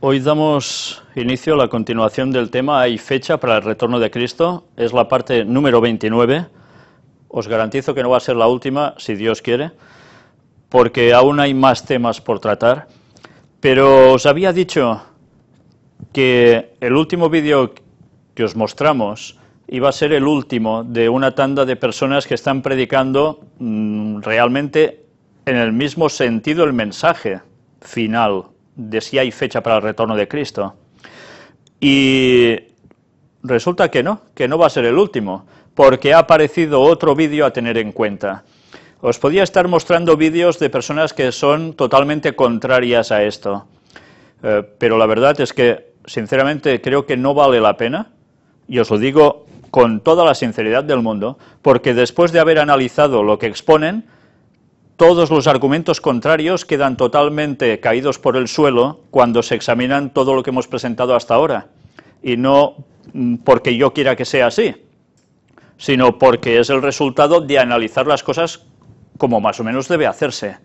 Hoy damos inicio a la continuación del tema ¿Hay fecha para el retorno de Cristo? Es la parte número 29. Os garantizo que no va a ser la última, si Dios quiere, porque aún hay más temas por tratar. Pero os había dicho que el último vídeo que os mostramos iba a ser el último de una tanda de personas que están predicando realmente en el mismo sentido el mensaje final de si hay fecha para el retorno de Cristo. Y resulta que no va a ser el último, porque ha aparecido otro vídeo a tener en cuenta. Os podía estar mostrando vídeos de personas que son totalmente contrarias a esto, pero la verdad es que, sinceramente, creo que no vale la pena, y os lo digo con toda la sinceridad del mundo, porque después de haber analizado lo que exponen, todos los argumentos contrarios quedan totalmente caídos por el suelo cuando se examinan todo lo que hemos presentado hasta ahora, y no porque yo quiera que sea así, sino porque es el resultado de analizar las cosas como más o menos debe hacerse,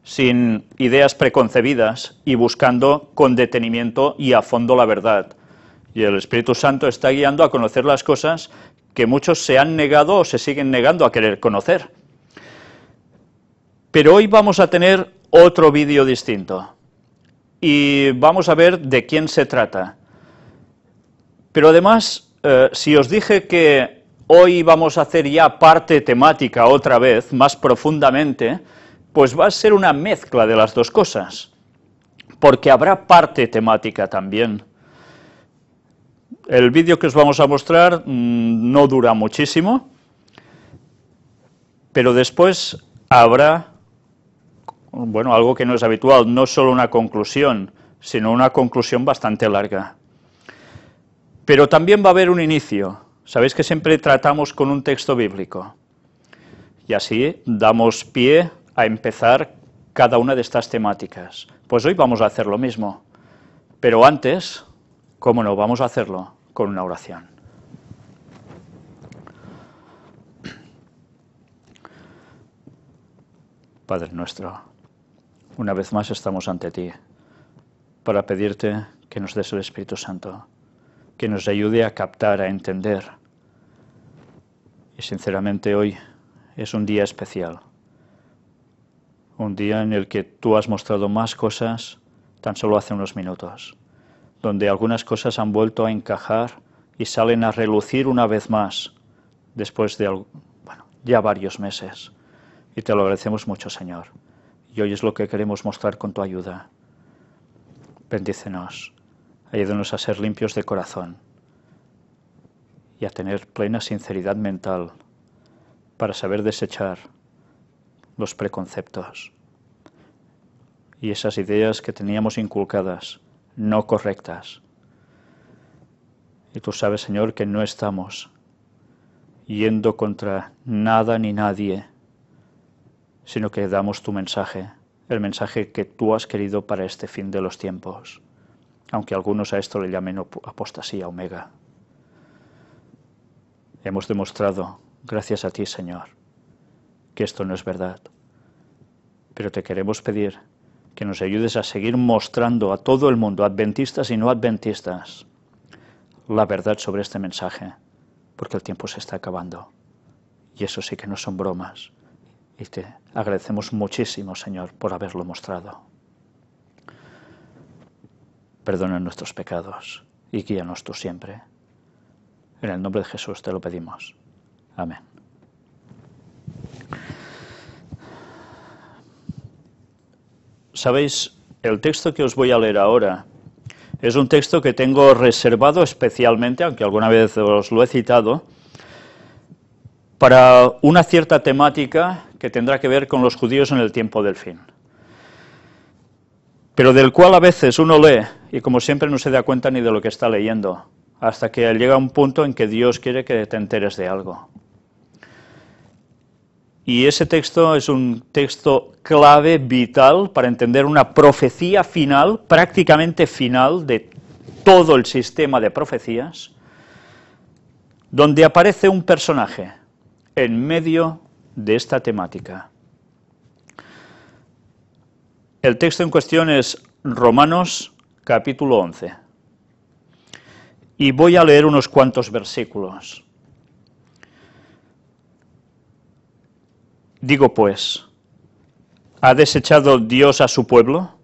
sin ideas preconcebidas y buscando con detenimiento y a fondo la verdad. Y el Espíritu Santo está guiando a conocer las cosas que muchos se han negado o se siguen negando a querer conocer. Pero hoy vamos a tener otro vídeo distinto y vamos a ver de quién se trata. Pero además, si os dije que hoy vamos a hacer ya parte temática otra vez, más profundamente, pues va a ser una mezcla de las dos cosas, porque habrá parte temática también. El vídeo que os vamos a mostrar no dura muchísimo, pero después habrá, bueno, algo que no es habitual, no solo una conclusión, sino una conclusión bastante larga. Pero también va a haber un inicio. Sabéis que siempre tratamos con un texto bíblico, y así damos pie a empezar cada una de estas temáticas. Pues hoy vamos a hacer lo mismo, pero antes, ¿cómo no? Vamos a hacerlo con una oración. Padre nuestro, una vez más estamos ante ti para pedirte que nos des el Espíritu Santo, que nos ayude a captar, a entender. Y sinceramente hoy es un día especial, un día en el que tú has mostrado más cosas tan solo hace unos minutos, donde algunas cosas han vuelto a encajar y salen a relucir una vez más, después de, ya varios meses. Y te lo agradecemos mucho, Señor. Y hoy es lo que queremos mostrar con tu ayuda. Bendícenos, ayúdanos a ser limpios de corazón y a tener plena sinceridad mental para saber desechar los preconceptos y esas ideas que teníamos inculcadas, no correctas. Y tú sabes, Señor, que no estamos yendo contra nada ni nadie, sino que damos tu mensaje, el mensaje que tú has querido para este fin de los tiempos, aunque algunos a esto le llamen apostasía omega. Hemos demostrado, gracias a ti, Señor, que esto no es verdad, pero te queremos pedir que nos ayudes a seguir mostrando a todo el mundo, adventistas y no adventistas, la verdad sobre este mensaje, porque el tiempo se está acabando, y eso sí que no son bromas. Y te agradecemos muchísimo, Señor, por haberlo mostrado. Perdona nuestros pecados y guíanos tú siempre. En el nombre de Jesús te lo pedimos. Amén. Sabéis, el texto que os voy a leer ahora es un texto que tengo reservado especialmente, aunque alguna vez os lo he citado, para una cierta temática que tendrá que ver con los judíos en el tiempo del fin, pero del cual a veces uno lee y como siempre no se da cuenta ni de lo que está leyendo, hasta que llega un punto en que Dios quiere que te enteres de algo. Y ese texto es un texto clave, vital, para entender una profecía final, prácticamente final, de todo el sistema de profecías, donde aparece un personaje en medio de esta temática. El texto en cuestión es Romanos capítulo 11. Y voy a leer unos cuantos versículos. Digo pues, ¿ha desechado Dios a su pueblo?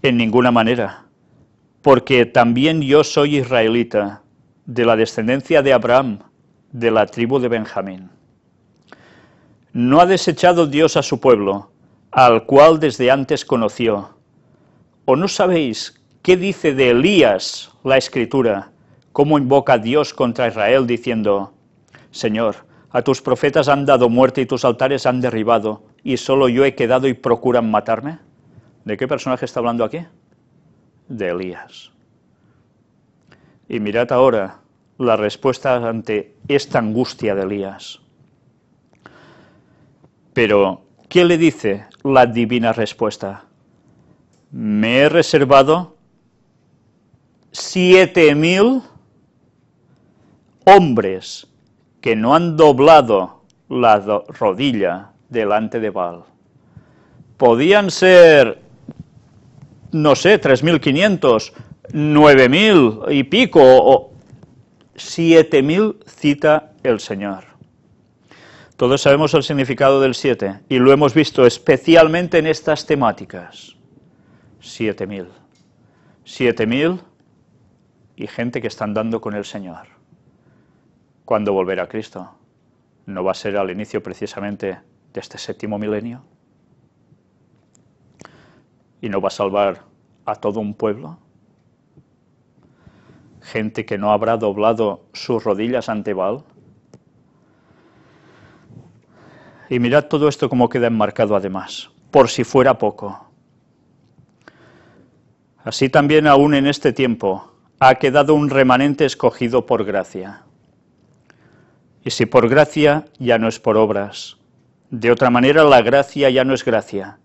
En ninguna manera, porque también yo soy israelita, de la descendencia de Abraham, de la tribu de Benjamín. No ha desechado Dios a su pueblo, al cual desde antes conoció. ¿O no sabéis qué dice de Elías la Escritura, cómo invoca a Dios contra Israel diciendo, Señor, a tus profetas han dado muerte y tus altares han derribado, y solo yo he quedado y procuran matarme? ¿De qué personaje está hablando aquí? De Elías. Y mirad ahora la respuesta ante esta angustia de Elías. Pero, ¿qué le dice la divina respuesta? Me he reservado 7.000 hombres que no han doblado la rodilla delante de Baal. Podían ser, no sé, 3.500, 9.000 y pico, o 7.000 cita el Señor. Todos sabemos el significado del 7 y lo hemos visto especialmente en estas temáticas. 7.000. 7.000 y gente que está andando con el Señor. ¿Cuándo volverá Cristo? ¿No va a ser al inicio precisamente de este 7º milenio? ¿Y no va a salvar a todo un pueblo? ¿Gente que no habrá doblado sus rodillas ante Baal? Y mirad todo esto como queda enmarcado además, por si fuera poco. Así también aún en este tiempo ha quedado un remanente escogido por gracia. Y si por gracia, ya no es por obras. De otra manera, la gracia ya no es gracia.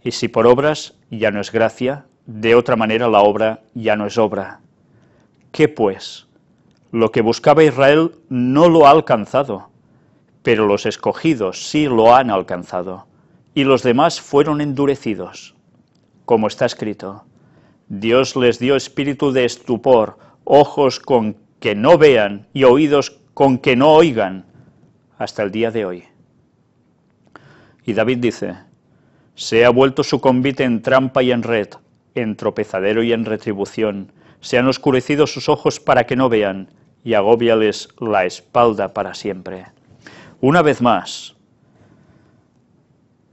Y si por obras, ya no es gracia. De otra manera, la obra ya no es obra. ¿Qué pues? Lo que buscaba Israel no lo ha alcanzado, pero los escogidos sí lo han alcanzado, y los demás fueron endurecidos. Como está escrito, Dios les dio espíritu de estupor, ojos con que no vean y oídos con que no oigan, hasta el día de hoy. Y David dice, se ha vuelto su convite en trampa y en red, en tropezadero y en retribución, se han oscurecido sus ojos para que no vean, y agóbiales la espalda para siempre. Una vez más,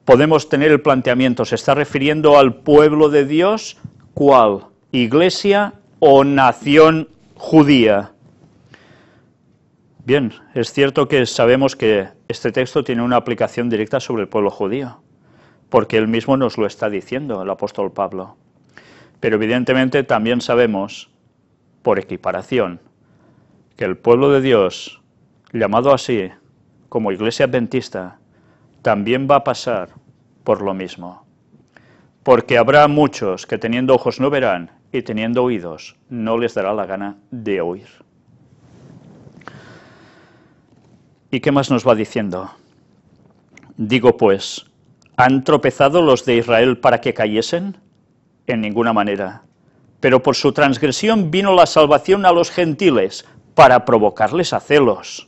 podemos tener el planteamiento, ¿se está refiriendo al pueblo de Dios? ¿Cuál? ¿Iglesia o nación judía? Bien, es cierto que sabemos que este texto tiene una aplicación directa sobre el pueblo judío, porque él mismo nos lo está diciendo, el apóstol Pablo. Pero evidentemente también sabemos, por equiparación, que el pueblo de Dios, llamado así, como Iglesia Adventista, también va a pasar por lo mismo. Porque habrá muchos que teniendo ojos no verán y teniendo oídos no les dará la gana de oír. ¿Y qué más nos va diciendo? Digo pues, ¿han tropezado los de Israel para que cayesen? En ninguna manera. Pero por su transgresión vino la salvación a los gentiles, para provocarles a celos.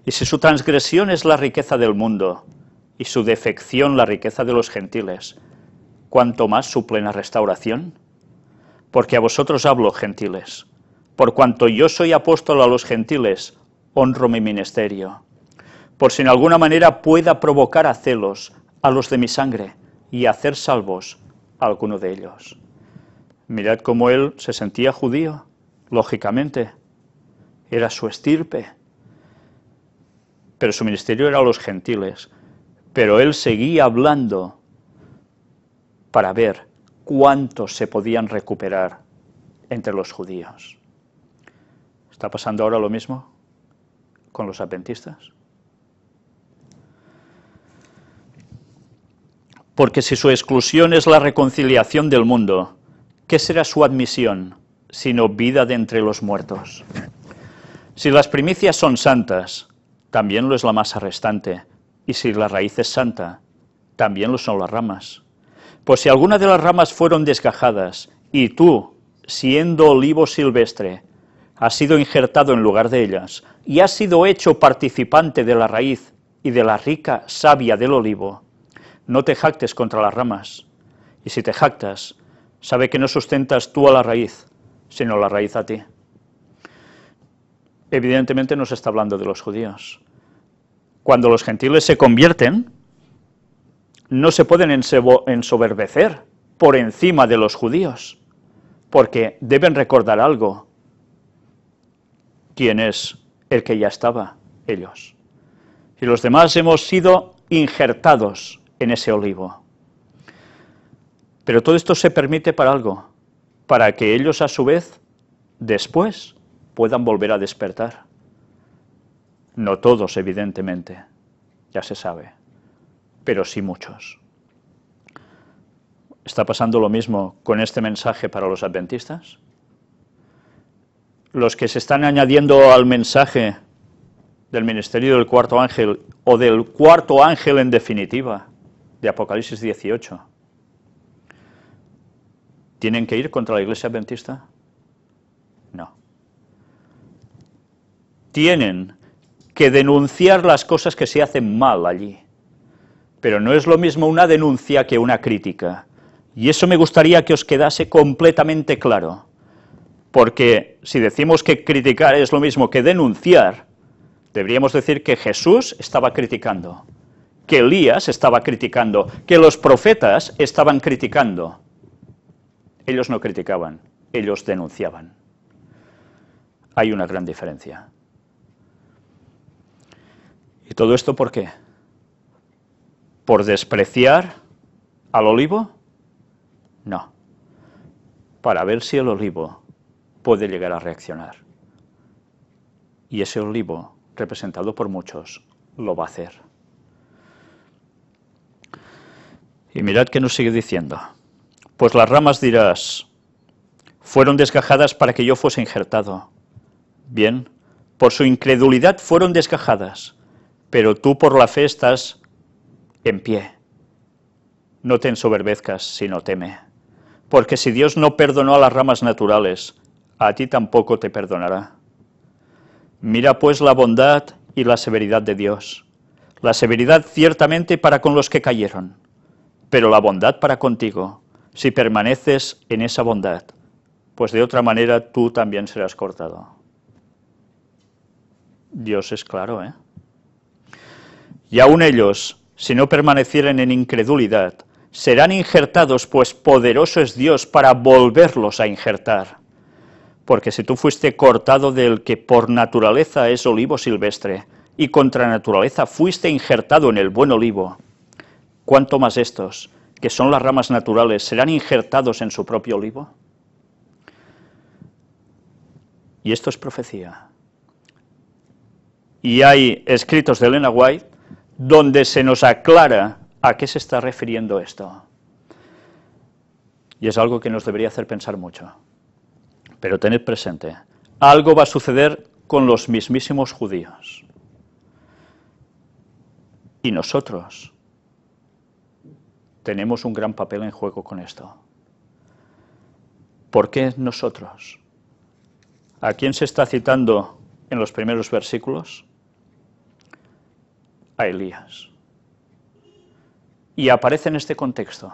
Y si su transgresión es la riqueza del mundo, y su defección la riqueza de los gentiles, ¿cuánto más su plena restauración? Porque a vosotros hablo, gentiles, por cuanto yo soy apóstol a los gentiles, honro mi ministerio, por si en alguna manera pueda provocar a celos a los de mi sangre, y hacer salvos a alguno de ellos. Mirad cómo él se sentía judío, lógicamente, era su estirpe, pero su ministerio era a los gentiles, pero él seguía hablando para ver cuántos se podían recuperar entre los judíos. ¿Está pasando ahora lo mismo con los adventistas? Porque si su exclusión es la reconciliación del mundo, ¿qué será su admisión, sino vida de entre los muertos? Si las primicias son santas, también lo es la masa restante, y si la raíz es santa, también lo son las ramas. Pues si alguna de las ramas fueron desgajadas, y tú siendo olivo silvestre, has sido injertado en lugar de ellas, y has sido hecho participante de la raíz y de la rica savia del olivo, no te jactes contra las ramas, y si te jactas, sabe que no sustentas tú a la raíz, sino la raíz a ti. Evidentemente no se está hablando de los judíos. Cuando los gentiles se convierten, no se pueden ensoberbecer por encima de los judíos, porque deben recordar algo. ¿Quién es el que ya estaba? Ellos. Y los demás hemos sido injertados en ese olivo. Pero todo esto se permite para algo, para que ellos a su vez, después, puedan volver a despertar. No todos, evidentemente, ya se sabe, pero sí muchos. ¿Está pasando lo mismo con este mensaje para los adventistas? Los que se están añadiendo al mensaje del ministerio del cuarto ángel, o del cuarto ángel en definitiva, de Apocalipsis 18, ¿tienen que ir contra la iglesia adventista? No. Tienen que denunciar las cosas que se hacen mal allí, pero no es lo mismo una denuncia que una crítica, y eso me gustaría que os quedase completamente claro, porque si decimos que criticar es lo mismo que denunciar, deberíamos decir que Jesús estaba criticando, que Elías estaba criticando, que los profetas estaban criticando. Ellos no criticaban, ellos denunciaban. Hay una gran diferencia. ¿Y todo esto por qué? ¿Por despreciar al olivo? No. Para ver si el olivo puede llegar a reaccionar. Y ese olivo, representado por muchos, lo va a hacer. Y mirad que nos sigue diciendo. Pues las ramas dirás, fueron desgajadas para que yo fuese injertado. Bien, por su incredulidad fueron desgajadas, pero tú por la fe estás en pie. No te ensoberbezcas, sino teme. Porque si Dios no perdonó a las ramas naturales, a ti tampoco te perdonará. Mira pues la bondad y la severidad de Dios. La severidad ciertamente para con los que cayeron, pero la bondad para contigo, si permaneces en esa bondad, pues de otra manera tú también serás cortado. Dios es claro, ¿eh? Y aun ellos, si no permanecieren en incredulidad, serán injertados, pues poderoso es Dios para volverlos a injertar. Porque si tú fuiste cortado del que por naturaleza es olivo silvestre, y contra naturaleza fuiste injertado en el buen olivo, ¿cuánto más estos, que son las ramas naturales, serán injertados en su propio olivo? Y esto es profecía. Y hay escritos de Elena White donde se nos aclara a qué se está refiriendo esto. Y es algo que nos debería hacer pensar mucho. Pero tened presente, algo va a suceder con los mismísimos judíos. Y nosotros tenemos un gran papel en juego con esto. ¿Por qué nosotros? ¿A quién se está citando en los primeros versículos? A Elías. Y aparece en este contexto.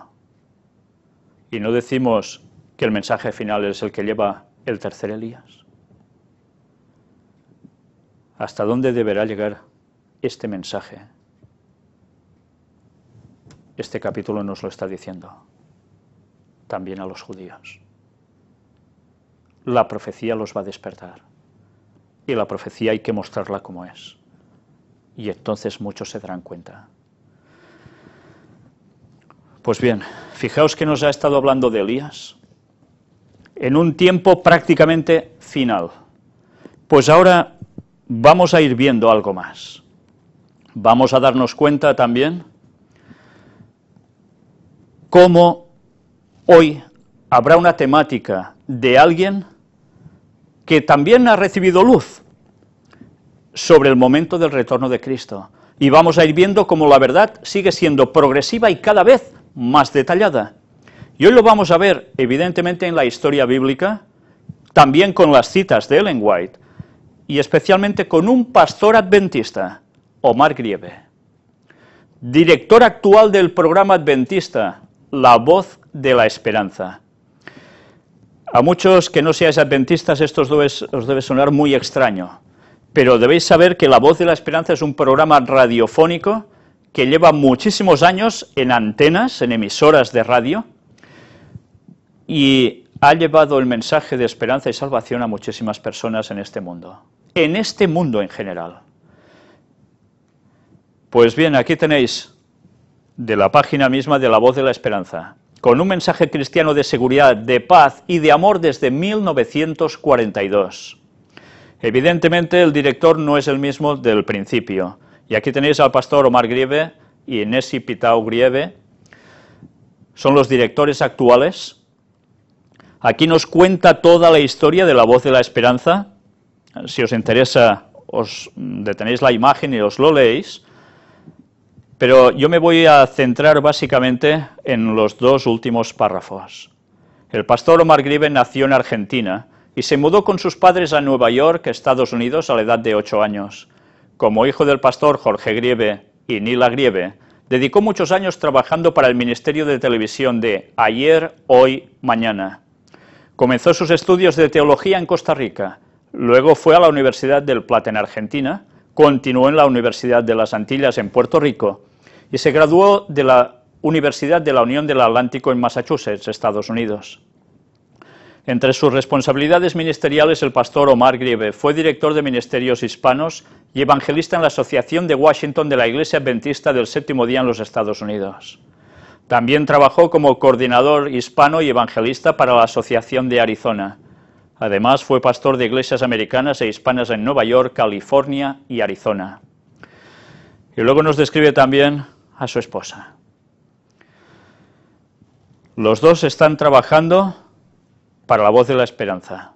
Y no decimos que el mensaje final es el que lleva el tercer Elías. ¿Hasta dónde deberá llegar este mensaje? Este capítulo nos lo está diciendo. También a los judíos. La profecía los va a despertar. Y la profecía hay que mostrarla como es. Y entonces muchos se darán cuenta. Pues bien, fijaos que nos ha estado hablando de Elías en un tiempo prácticamente final. Pues ahora vamos a ir viendo algo más. Vamos a darnos cuenta también cómo hoy habrá una temática de alguien que también ha recibido luz sobre el momento del retorno de Cristo. Y vamos a ir viendo cómo la verdad sigue siendo progresiva y cada vez más detallada. Y hoy lo vamos a ver, evidentemente, en la historia bíblica, también con las citas de Ellen White, y especialmente con un pastor adventista, Omar Grieve, director actual del programa adventista, La Voz de la Esperanza. A muchos que no seáis adventistas esto os debe sonar muy extraño, pero debéis saber que La Voz de la Esperanza es un programa radiofónico que lleva muchísimos años en antenas, en emisoras de radio, y ha llevado el mensaje de esperanza y salvación a muchísimas personas en este mundo en general. Pues bien, aquí tenéis de la página misma de La Voz de la Esperanza, con un mensaje cristiano de seguridad, de paz y de amor desde 1942. Evidentemente el director no es el mismo del principio, y aquí tenéis al pastor Omar Grieve y Nessie Pitao Grieve, son los directores actuales. Aquí nos cuenta toda la historia de La Voz de la Esperanza. Si os interesa, os detenéis la imagen y os lo leéis, pero yo me voy a centrar básicamente en los dos últimos párrafos. El pastor Omar Grieve nació en Argentina y se mudó con sus padres a Nueva York, Estados Unidos, a la edad de 8 años. Como hijo del pastor Jorge Grieve y Nila Grieve, dedicó muchos años trabajando para el Ministerio de Televisión de Ayer, Hoy, Mañana. Comenzó sus estudios de teología en Costa Rica, luego fue a la Universidad del Plata en Argentina, continuó en la Universidad de las Antillas en Puerto Rico y se graduó de la Universidad de la Unión del Atlántico en Massachusetts, Estados Unidos. Entre sus responsabilidades ministeriales, el pastor Omar Grieve fue director de ministerios hispanos y evangelista en la Asociación de Washington de la Iglesia Adventista del Séptimo Día en los Estados Unidos. También trabajó como coordinador hispano y evangelista para la Asociación de Arizona. Además, fue pastor de iglesias americanas e hispanas en Nueva York, California y Arizona. Y luego nos describe también a su esposa. Los dos están trabajando para La Voz de la Esperanza.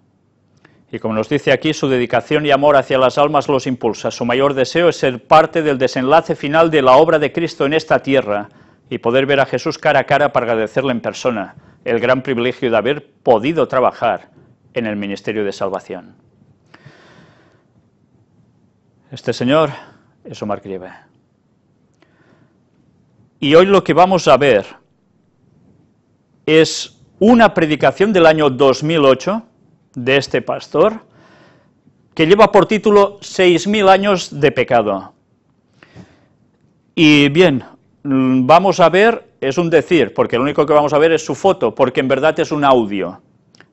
Y como nos dice aquí, su dedicación y amor hacia las almas los impulsa. Su mayor deseo es ser parte del desenlace final de la obra de Cristo en esta tierra, y poder ver a Jesús cara a cara para agradecerle en persona el gran privilegio de haber podido trabajar en el ministerio de salvación. Este señor es Omar Grieve. Y hoy lo que vamos a ver es una predicación del año 2008 de este pastor que lleva por título 6.000 años de pecado. Y bien, vamos a ver, es un decir, porque lo único que vamos a ver es su foto, porque en verdad es un audio.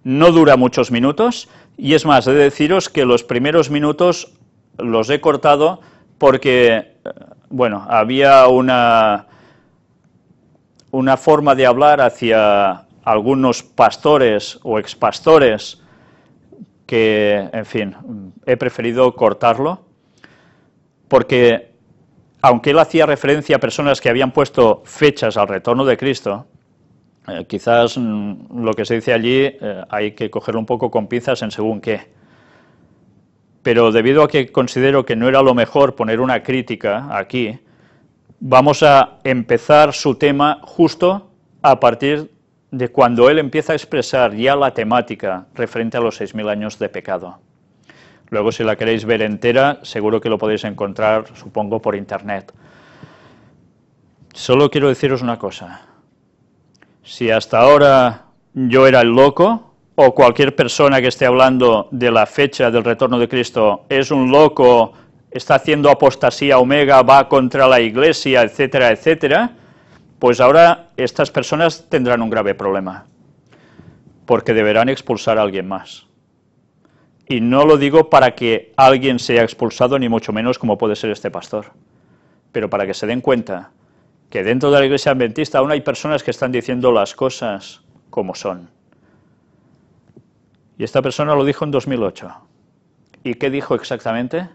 No dura muchos minutos, y es más, he de deciros que los primeros minutos los he cortado porque, bueno, había una forma de hablar hacia algunos pastores o expastores que, en fin, he preferido cortarlo, porque aunque él hacía referencia a personas que habían puesto fechas al retorno de Cristo, quizás lo que se dice allí hay que cogerlo un poco con pinzas en según qué. Pero debido a que considero que no era lo mejor poner una crítica aquí, vamos a empezar su tema justo a partir de cuando él empieza a expresar ya la temática referente a los 6.000 años de pecado. Luego, si la queréis ver entera, seguro que lo podéis encontrar, supongo, por internet. Solo quiero deciros una cosa. Si hasta ahora yo era el loco, o cualquier persona que esté hablando de la fecha del retorno de Cristo es un loco, está haciendo apostasía omega, va contra la Iglesia, etcétera, etcétera, pues ahora estas personas tendrán un grave problema, porque deberán expulsar a alguien más. Y no lo digo para que alguien sea expulsado, ni mucho menos como puede ser este pastor, pero para que se den cuenta que dentro de la Iglesia Adventista aún hay personas que están diciendo las cosas como son. Y esta persona lo dijo en 2008. ¿Y qué dijo exactamente?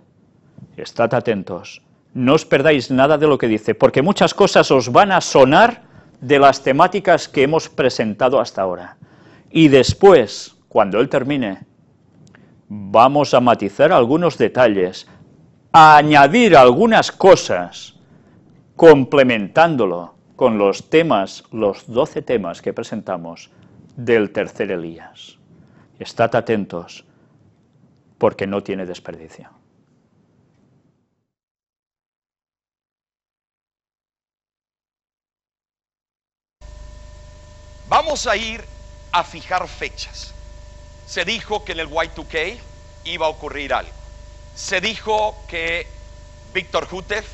Estad atentos, no os perdáis nada de lo que dice, porque muchas cosas os van a sonar de las temáticas que hemos presentado hasta ahora. Y después, cuando él termine, vamos a matizar algunos detalles, a añadir algunas cosas, complementándolo con los temas, los 12 temas que presentamos del tercer Elías. Estad atentos, porque no tiene desperdicio. Vamos a ir a fijar fechas. Se dijo que en el Y2K iba a ocurrir algo. Se dijo que Victor Houteff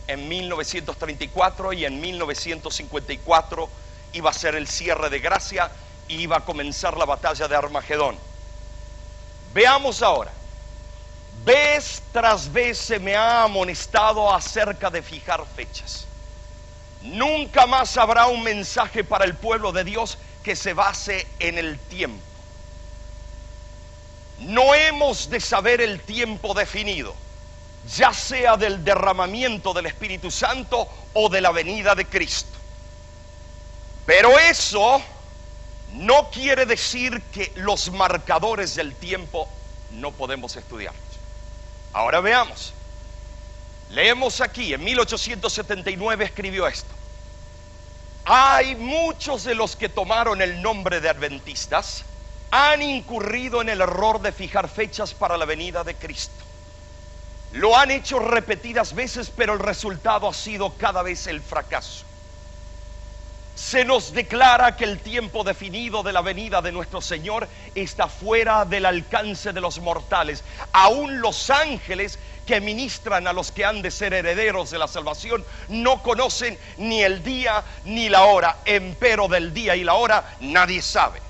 en 1934 y en 1954 iba a ser el cierre de gracia y iba a comenzar la batalla de Armagedón. Veamos ahora. Vez tras vez se me ha amonestado acerca de fijar fechas. Nunca más habrá un mensaje para el pueblo de Dios que se base en el tiempo. No hemos de saber el tiempo definido, ya sea del derramamiento del Espíritu Santo o de la venida de Cristo. Pero eso no quiere decir que los marcadores del tiempo no podemos estudiarlos. Ahora veamos. Leemos aquí, en 1879 escribió esto: hay muchos de los que tomaron el nombre de adventistas, han incurrido en el error de fijar fechas para la venida de Cristo. Lo han hecho repetidas veces, pero el resultado ha sido cada vez el fracaso. Se nos declara que el tiempo definido de la venida de nuestro Señor está fuera del alcance de los mortales. Aún los ángeles que ministran a los que han de ser herederos de la salvación no conocen ni el día ni la hora. Empero del día y la hora nadie sabe.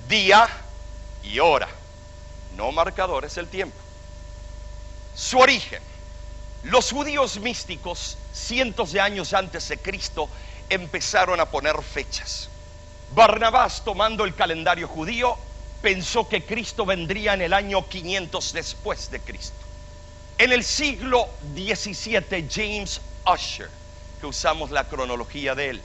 Día y hora, no marcadores del tiempo. Su origen. Los judíos místicos, cientos de años antes de Cristo, empezaron a poner fechas. Barnabás, tomando el calendario judío, pensó que Cristo vendría en el año 500 después de Cristo. En el siglo XVII, James Ussher, que usamos la cronología de él,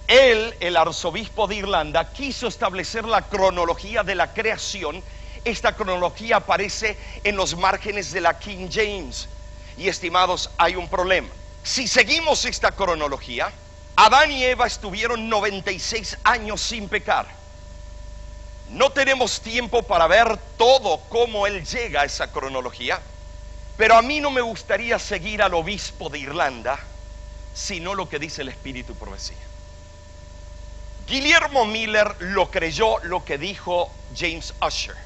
el arzobispo de Irlanda, quiso establecer la cronología de la creación. Esta cronología aparece en los márgenes de la King James. Y estimados, hay un problema. Si seguimos esta cronología, Adán y Eva estuvieron 96 años sin pecar. No tenemos tiempo para ver todo cómo él llega a esa cronología, pero a mí no me gustaría seguir al obispo de Irlanda, sino lo que dice el Espíritu y Profecía. Guillermo Miller lo creyó lo que dijo James Ussher,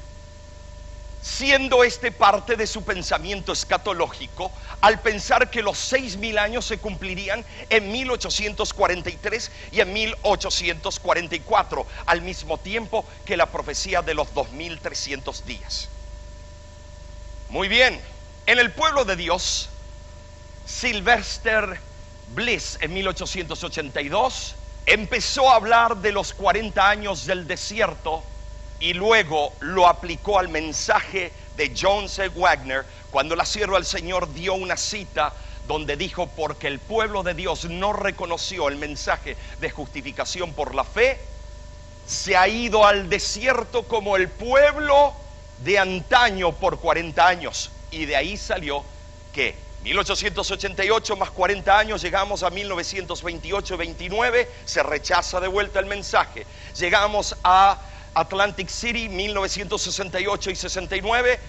siendo este parte de su pensamiento escatológico, al pensar que los 6.000 años se cumplirían en 1843 y en 1844, al mismo tiempo que la profecía de los 2.300 días. Muy bien, en el pueblo de Dios, Sylvester Bliss en 1882 empezó a hablar de los 40 años del desierto y luego lo aplicó al mensaje de John C. Wagner cuando la sierva del Señor dio una cita donde dijo: porque el pueblo de Dios no reconoció el mensaje de justificación por la fe, se ha ido al desierto como el pueblo de antaño por 40 años. Y de ahí salió que 1888 más 40 años, llegamos a 1928-29, se rechaza de vuelta el mensaje. Llegamos a Atlantic City, 1968 y 69,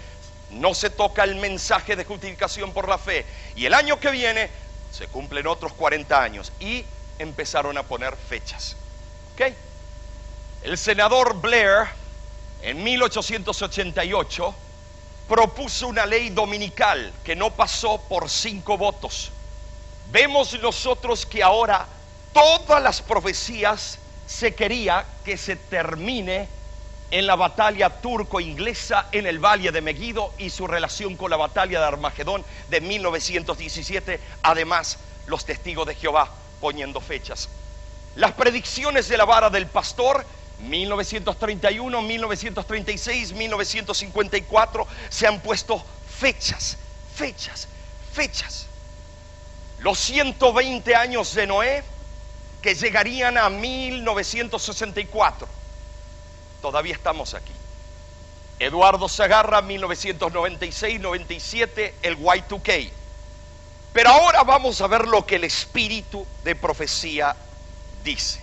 no se toca el mensaje de justificación por la fe. Y el año que viene se cumplen otros 40 años y empezaron a poner fechas. ¿Ok? El senador Blair en 1888 propuso una ley dominical que no pasó por 5 votos. Vemos nosotros que ahora todas las profecías se quería que se termine en la batalla turco-inglesa en el Valle de Megiddo y su relación con la batalla de Armagedón de 1917. Además, los testigos de Jehová poniendo fechas. Las predicciones de la vara del pastor, 1931, 1936, 1954, se han puesto fechas. Los 120 años de Noé, que llegarían a 1964. Todavía estamos aquí. Eduardo Sagarra, 1996-97, el Y2K. Pero ahora vamos a ver lo que el Espíritu de Profecía dice.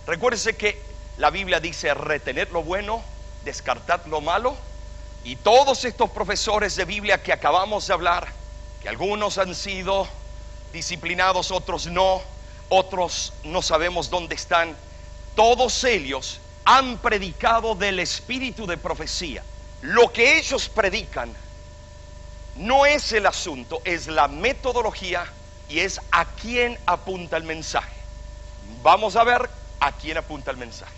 Recuérdese que la Biblia dice retener lo bueno, descartar lo malo. Y todos estos profesores de Biblia que acabamos de hablar, que algunos han sido disciplinados, otros no sabemos dónde están, todos ellos han predicado del espíritu de profecía. Lo que ellos predican no es el asunto, es la metodología y es a quién apunta el mensaje. Vamos a ver a quién apunta el mensaje.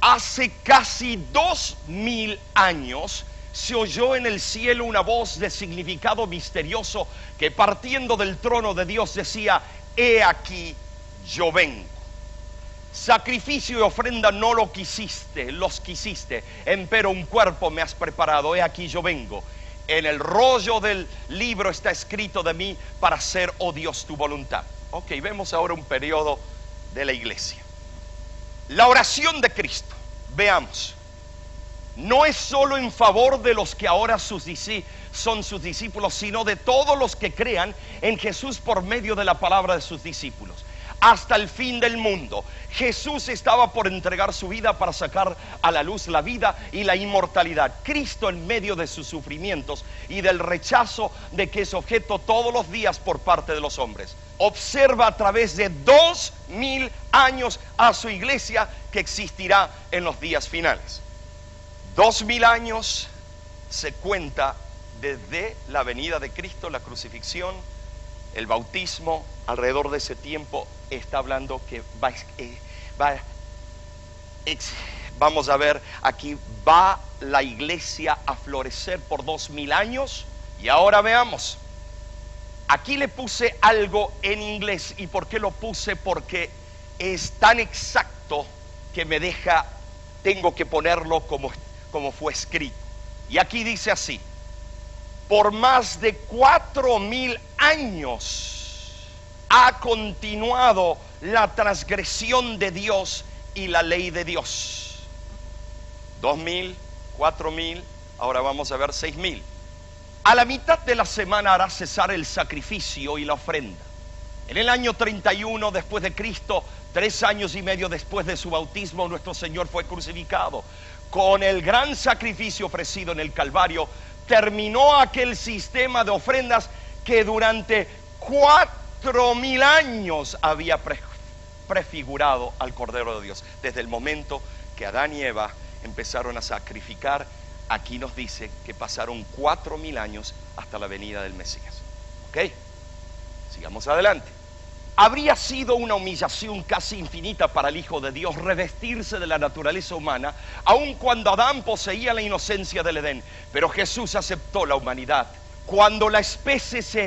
Hace casi 2000 años se oyó en el cielo una voz de significado misterioso que partiendo del trono de Dios decía: he aquí, yo vengo. Sacrificio y ofrenda no los quisiste, empero un cuerpo me has preparado, he aquí yo vengo. En el rollo del libro está escrito de mí para hacer, oh Dios, tu voluntad. Ok, vemos ahora un periodo de la iglesia. La oración de Cristo, veamos, no es solo en favor de los que ahora son sus discípulos, sino de todos los que crean en Jesús por medio de la palabra de sus discípulos. Hasta el fin del mundo, Jesús estaba por entregar su vida para sacar a la luz la vida y la inmortalidad. Cristo, en medio de sus sufrimientos y del rechazo de que es objeto todos los días por parte de los hombres, observa a través de 2000 años a su iglesia que existirá en los días finales. 2000 años se cuenta desde la venida de Cristo, la crucifixión, el bautismo. Alrededor de ese tiempo está hablando que vamos a ver aquí, va la iglesia a florecer por 2000 años. Y ahora veamos, aquí le puse algo en inglés. ¿Y por qué lo puse? Porque es tan exacto que tengo que ponerlo como fue escrito. Y aquí dice así: por más de 4000 años ha continuado la transgresión de Dios y la ley de Dios. 2000, 4000, ahora vamos a ver 6000. A la mitad de la semana hará cesar el sacrificio y la ofrenda. En el año 31 después de Cristo, 3 años y medio después de su bautismo, nuestro Señor fue crucificado. Con el gran sacrificio ofrecido en el Calvario, terminó aquel sistema de ofrendas que durante 4000 años había prefigurado al Cordero de Dios. Desde el momento que Adán y Eva empezaron a sacrificar, aquí nos dice que pasaron 4000 años hasta la venida del Mesías. Ok, sigamos adelante. Habría sido una humillación casi infinita para el Hijo de Dios revestirse de la naturaleza humana, aun cuando Adán poseía la inocencia del Edén. Pero Jesús aceptó la humanidad cuando la especie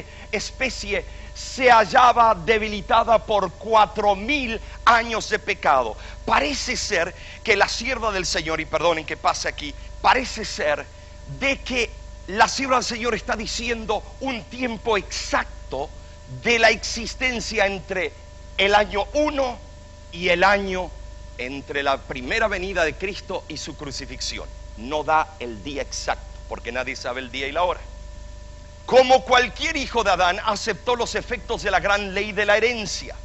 se hallaba debilitada por 4000 años de pecado. Parece ser que la sierva del Señor, y perdonen que pase aquí, parece ser de que la sierva del Señor está diciendo un tiempo exacto de la existencia entre el año 1 y el año entre la primera venida de Cristo y su crucifixión. No da el día exacto, porque nadie sabe el día y la hora. Como cualquier hijo de Adán, aceptó los efectos de la gran ley de la herencia.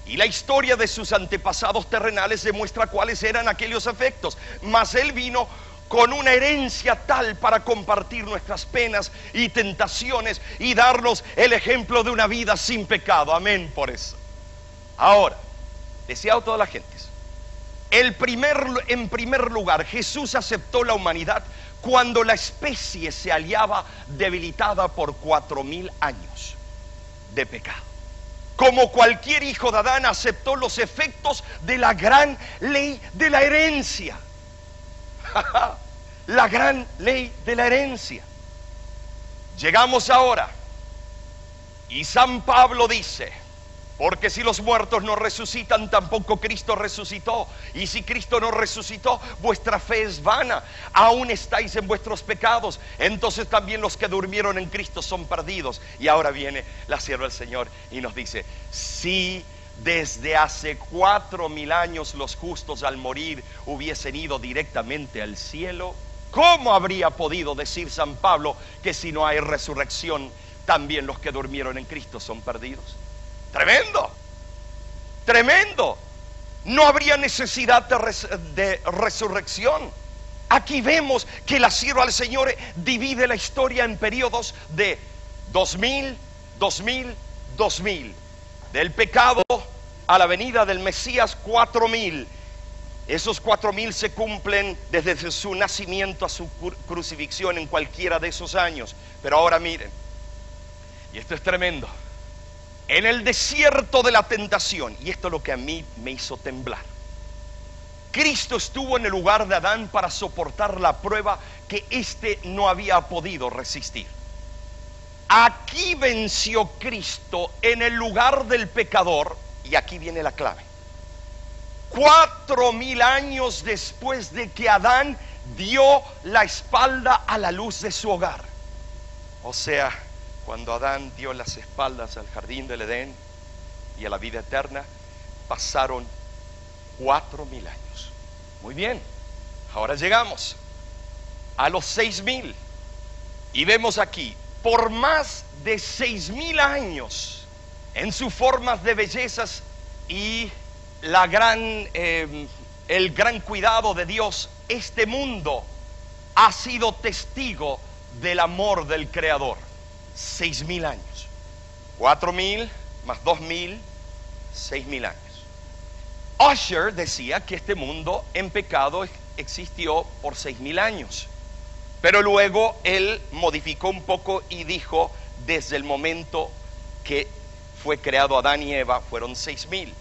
Y la historia de sus antepasados terrenales demuestra cuáles eran aquellos efectos. Mas él vino con una herencia tal para compartir nuestras penas y tentaciones y darnos el ejemplo de una vida sin pecado. Amén por eso. Ahora, deseado todas las gentes. En primer lugar, Jesús aceptó la humanidad cuando la especie se hallaba debilitada por 4000 años de pecado. Como cualquier hijo de Adán, aceptó los efectos de la gran ley de la herencia. La gran ley de la herencia. Llegamos ahora y San Pablo dice: porque si los muertos no resucitan, tampoco Cristo resucitó. Y si Cristo no resucitó, vuestra fe es vana. Aún estáis en vuestros pecados. Entonces también los que durmieron en Cristo son perdidos. Y ahora viene la sierva del Señor y nos dice: si desde hace 4000 años los justos al morir hubiesen ido directamente al cielo, ¿cómo habría podido decir San Pablo que si no hay resurrección, también los que durmieron en Cristo son perdidos? Tremendo. Tremendo. No habría necesidad de resurrección. Aquí vemos que la sierva del Señor divide la historia en periodos de 2000, 2000, 2000. Del pecado a la venida del Mesías, 4000. Esos 4000 se cumplen desde su nacimiento a su crucifixión en cualquiera de esos años. Pero ahora miren, y esto es tremendo, en el desierto de la tentación, y esto es lo que a mí me hizo temblar, Cristo estuvo en el lugar de Adán para soportar la prueba que éste no había podido resistir. Aquí venció Cristo en el lugar del pecador, y aquí viene la clave. 4000 años después de que Adán dio la espalda a la luz de su hogar. O sea, cuando Adán dio las espaldas al jardín del Edén y a la vida eterna, pasaron 4000 años. Muy bien, ahora llegamos a los 6000 y vemos aquí, por más de 6000 años, en sus formas de bellezas y el gran cuidado de Dios, este mundo ha sido testigo del amor del Creador. 6000 años, 4000 más 2000, 6000 años. Ussher decía que este mundo en pecado existió por 6000 años, pero luego él modificó un poco y dijo: desde el momento que fue creado Adán y Eva fueron 6000.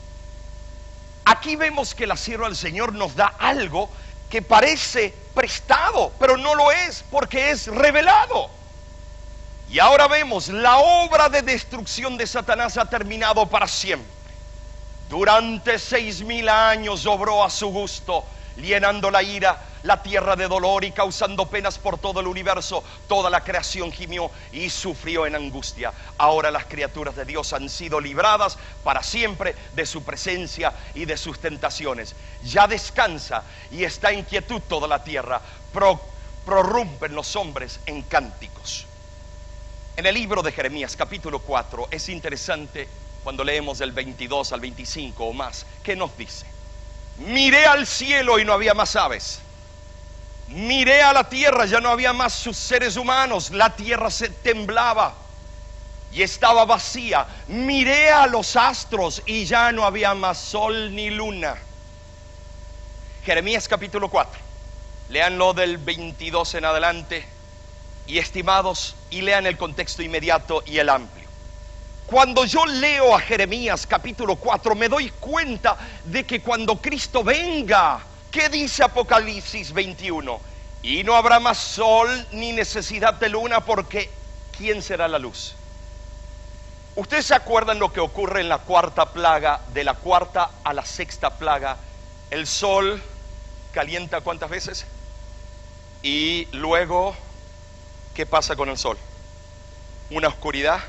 Aquí vemos que la sierva del Señor nos da algo que parece prestado, pero no lo es, porque es revelado. Y ahora vemos, la obra de destrucción de Satanás ha terminado para siempre. Durante 6000 años obró a su gusto, llenando la tierra de dolor y causando penas por todo el universo. Toda la creación gimió y sufrió en angustia. Ahora las criaturas de Dios han sido libradas para siempre de su presencia y de sus tentaciones. Ya descansa y está en quietud toda la tierra. Prorrumpen los hombres en cánticos. En el libro de Jeremías capítulo 4 es interesante cuando leemos del 22 al 25 o más. ¿Qué nos dice? Miré al cielo y no había más aves. Miré a la tierra, ya no había más sus seres humanos. La tierra se temblaba y estaba vacía. Miré a los astros y ya no había más sol ni luna. Jeremías capítulo 4. Léanlo del 22 en adelante. Y estimados, y lean el contexto inmediato y el amplio. Cuando yo leo a Jeremías capítulo 4, me doy cuenta de que cuando Cristo venga, ¿qué dice Apocalipsis 21? Y no habrá más sol ni necesidad de luna, porque ¿quién será la luz? ¿Ustedes se acuerdan lo que ocurre en la cuarta plaga? De la cuarta a la sexta plaga, el sol calienta ¿cuántas veces? Y luego, ¿qué pasa con el sol? Una oscuridad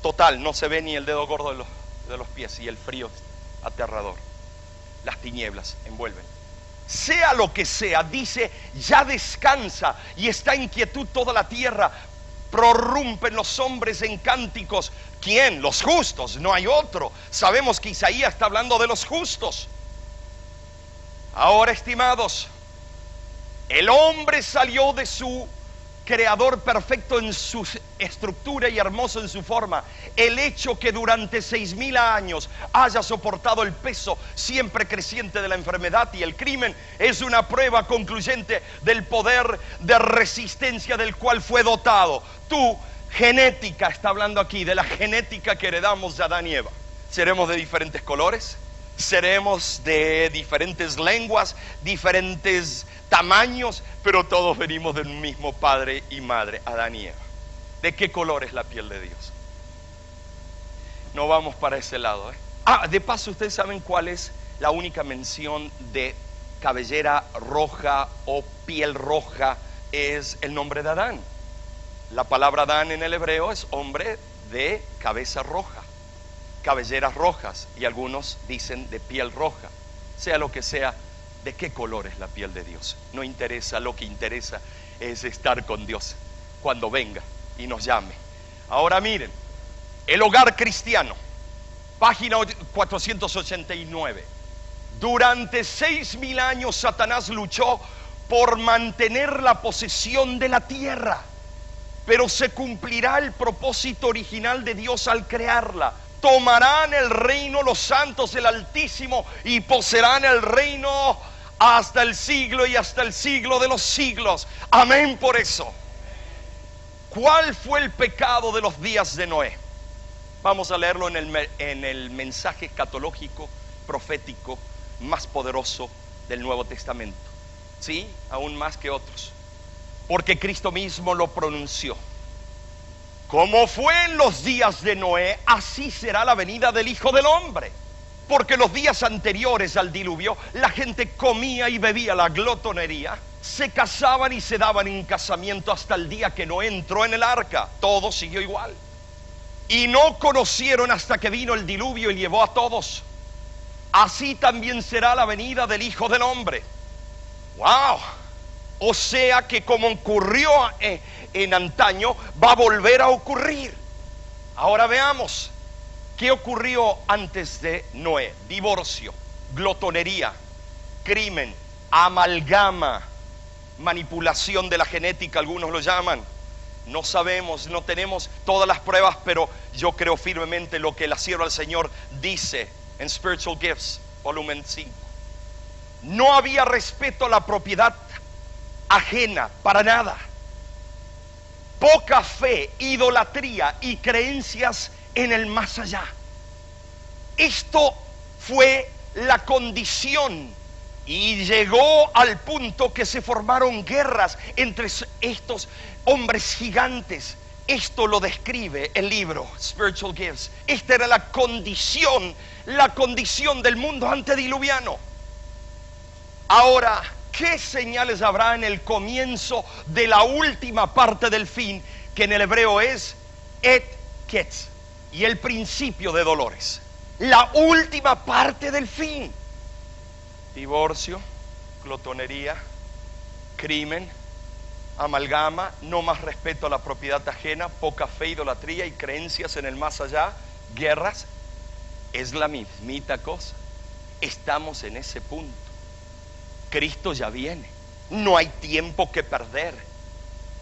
total, no se ve ni el dedo gordo de los pies, y el frío aterrador. Las tinieblas envuelven. Sea lo que sea, dice, ya descansa y está en quietud toda la tierra. Prorrumpen los hombres en cánticos. ¿Quién? Los justos, no hay otro. Sabemos que Isaías está hablando de los justos. Ahora, estimados, el hombre salió de su Creador perfecto en su estructura y hermoso en su forma. El hecho que durante 6000 años haya soportado el peso siempre creciente de la enfermedad y el crimen es una prueba concluyente del poder de resistencia del cual fue dotado. Tu genética, está hablando aquí de la genética que heredamos de Adán y Eva. Seremos de diferentes colores, seremos de diferentes lenguas, diferentes tamaños, pero todos venimos del mismo padre y madre, Adán y Eva. ¿De qué color es la piel de Dios? No vamos para ese lado, de paso, ustedes saben cuál es la única mención de cabellera roja o piel roja. Es el nombre de Adán. La palabra Adán en el hebreo es hombre de cabeza roja, cabelleras rojas, y algunos dicen de piel roja. Sea lo que sea, ¿de qué color es la piel de Dios? No interesa, lo que interesa es estar con Dios cuando venga y nos llame. Ahora miren, el hogar cristiano Página 489. Durante 6.000 años Satanás luchó por mantener la posesión de la tierra, pero se cumplirá el propósito original de Dios al crearla. Tomarán el reino los santos del Altísimo y poseerán el reino hasta el siglo y hasta el siglo de los siglos. Amén por eso. ¿Cuál fue el pecado de los días de Noé? Vamos a leerlo en el mensaje escatológico profético más poderoso del Nuevo Testamento. Sí, aún más que otros, porque Cristo mismo lo pronunció. Como fue en los días de Noé, así será la venida del Hijo del Hombre. Porque los días anteriores al diluvio, la gente comía y bebía, la glotonería, se casaban y se daban en casamiento hasta el día que Noé entró en el arca. Todo siguió igual. Y no conocieron hasta que vino el diluvio y llevó a todos. Así también será la venida del Hijo del Hombre. ¡Wow! O sea que como ocurrió en antaño, va a volver a ocurrir. Ahora veamos qué ocurrió antes de Noé. Divorcio, glotonería, crimen, amalgama, manipulación de la genética, algunos lo llaman. No sabemos, no tenemos todas las pruebas, pero yo creo firmemente lo que la sierva del Señor dice en Spiritual Gifts, volumen 5. No había respeto a la propiedad ajena para nada. Poca fe, idolatría y creencias en el más allá. Esto fue la condición y llegó al punto que se formaron guerras entre estos hombres gigantes. Esto lo describe el libro Spiritual Gifts. Esta era la condición del mundo antediluviano. Ahora, ¿qué señales habrá en el comienzo de la última parte del fin, que en el hebreo es et ketz, y el principio de dolores? La última parte del fin. Divorcio, glotonería, crimen, amalgama, no más respeto a la propiedad ajena, poca fe, idolatría y creencias en el más allá, guerras. Es la mismita cosa. Estamos en ese punto. Cristo ya viene. No hay tiempo que perder.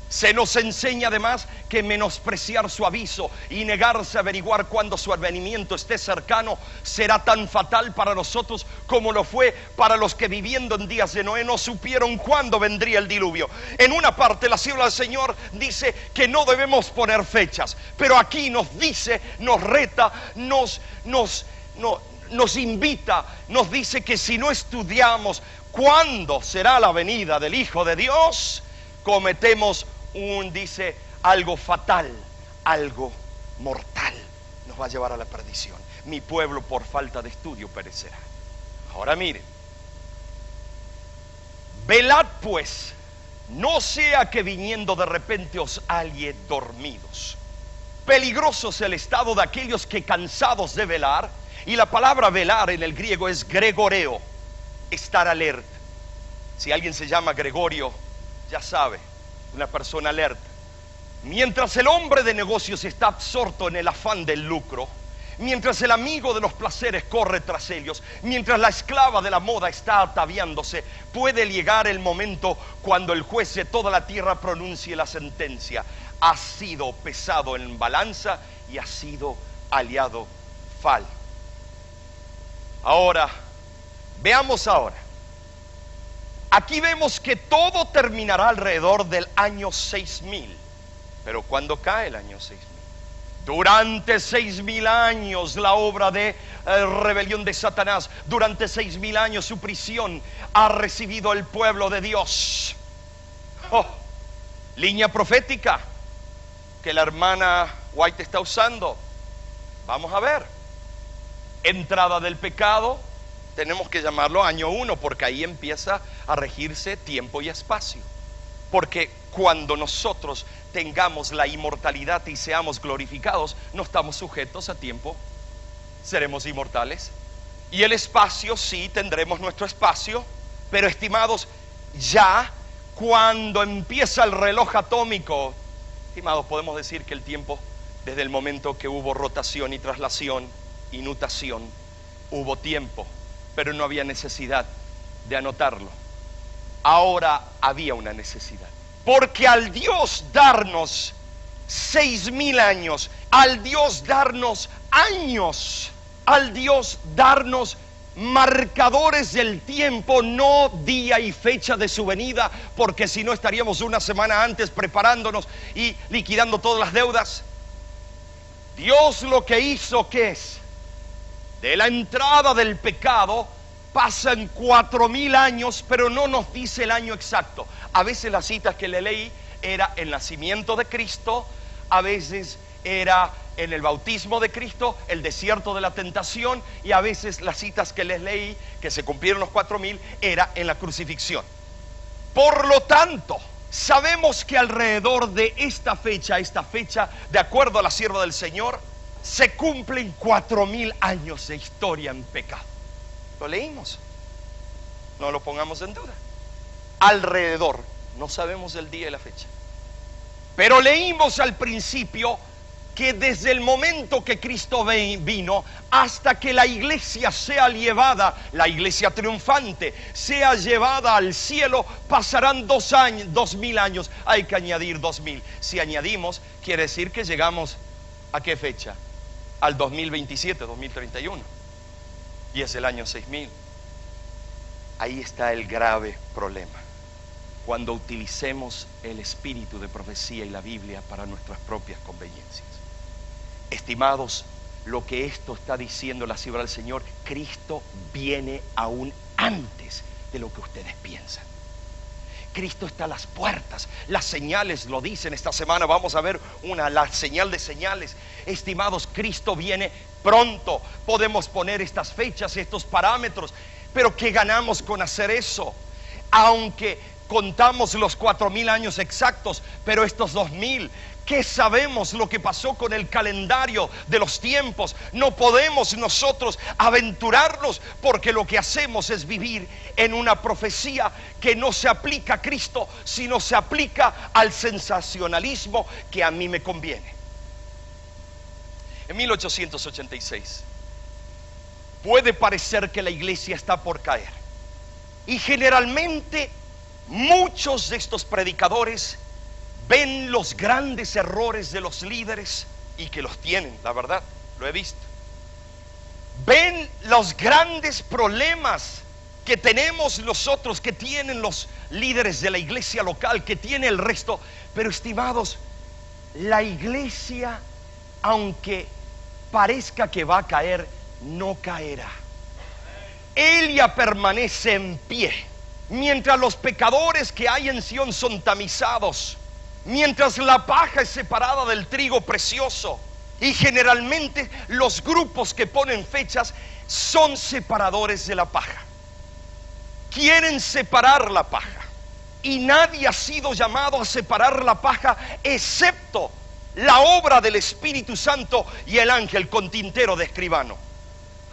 Se nos enseña además que menospreciar su aviso y negarse a averiguar cuándo su advenimiento esté cercano será tan fatal para nosotros como lo fue para los que viviendo en días de Noé no supieron cuándo vendría el diluvio. En una parte la sierva del Señor dice que no debemos poner fechas, pero aquí nos dice, nos reta, nos invita, nos dice que si no estudiamos cuándo será la venida del Hijo de Dios, cometemos dice algo fatal, algo mortal, nos va a llevar a la perdición. Mi pueblo por falta de estudio perecerá. Ahora miren, velad pues, no sea que viniendo de repente os halle dormidos. Peligroso es el estado de aquellos que cansados de velar, y la palabra velar en el griego es gregoreo, estar alerta. Si alguien se llama Gregorio, ya sabe, una persona alerta. Mientras el hombre de negocios está absorto en el afán del lucro, mientras el amigo de los placeres corre tras ellos, mientras la esclava de la moda está ataviándose, puede llegar el momento cuando el juez de toda la tierra pronuncie la sentencia. Ha sido pesado en balanza y ha sido aliado fal. Ahora, veamos ahora. Aquí vemos que todo terminará alrededor del año 6000. Pero ¿cuándo cae el año 6000? Durante 6000 años la obra de rebelión de Satanás, durante 6000 años su prisión ha recibido el pueblo de Dios. Línea profética que la hermana White está usando. Vamos a ver. Entrada del pecado. Tenemos que llamarlo año 1 porque ahí empieza a regirse tiempo y espacio. Porque cuando nosotros tengamos la inmortalidad y seamos glorificados, no estamos sujetos a tiempo, seremos inmortales. Y el espacio, sí, tendremos nuestro espacio, pero estimados, ya cuando empieza el reloj atómico, estimados, podemos decir que el tiempo, desde el momento que hubo rotación y traslación, inutación. Hubo tiempo, pero no había necesidad de anotarlo. Ahora había una necesidad. Porque al Dios darnos 6.000 años, al Dios darnos años, al Dios darnos marcadores del tiempo, no día y fecha de su venida, porque si no estaríamos una semana antes preparándonos y liquidando todas las deudas. Dios lo que hizo, ¿qué es? De la entrada del pecado pasan 4.000 años, pero no nos dice el año exacto. A veces las citas que le leí era el nacimiento de Cristo, a veces era en el bautismo de Cristo, el desierto de la tentación, y a veces las citas que les leí, que se cumplieron los 4.000, era en la crucifixión. Por lo tanto, sabemos que alrededor de esta fecha, de acuerdo a la sierva del Señor, se cumplen 4.000 años de historia en pecado. Lo leímos, no lo pongamos en duda. Alrededor, no sabemos el día y la fecha, pero leímos al principio que desde el momento que Cristo vino hasta que la iglesia sea llevada, la iglesia triunfante sea llevada al cielo, pasarán 2.000 años. Hay que añadir 2.000. Si añadimos, quiere decir que llegamos ¿a qué fecha? Al 2027, 2031, y es el año 6.000. Ahí está el grave problema, cuando utilicemos el espíritu de profecía y la Biblia para nuestras propias conveniencias. Estimados, lo que esto está diciendo la sierva del Señor, Cristo viene aún antes de lo que ustedes piensan. Cristo está a las puertas. Las señales lo dicen. Esta semana vamos a ver la señal de señales. Estimados, Cristo viene pronto. Podemos poner estas fechas, estos parámetros, pero ¿qué ganamos con hacer eso? Aunque contamos los 4.000 años exactos, pero estos 2.000, ¿qué sabemos lo que pasó con el calendario de los tiempos? No podemos nosotros aventurarnos, porque lo que hacemos es vivir en una profecía que no se aplica a Cristo, sino se aplica al sensacionalismo que a mí me conviene. En 1886 puede parecer que la iglesia está por caer, y generalmente muchos de estos predicadores ven los grandes errores de los líderes, y que los tienen, la verdad, lo he visto. Ven los grandes problemas que tenemos nosotros, que tienen los líderes de la iglesia local, que tiene el resto. Pero estimados, la iglesia, aunque parezca que va a caer, no caerá. Ella permanece en pie, mientras los pecadores que hay en Sión son tamizados, mientras la paja es separada del trigo precioso. Y generalmente los grupos que ponen fechas son separadores de la paja. Quieren separar la paja, y nadie ha sido llamado a separar la paja excepto la obra del Espíritu Santo y el ángel con tintero de escribano.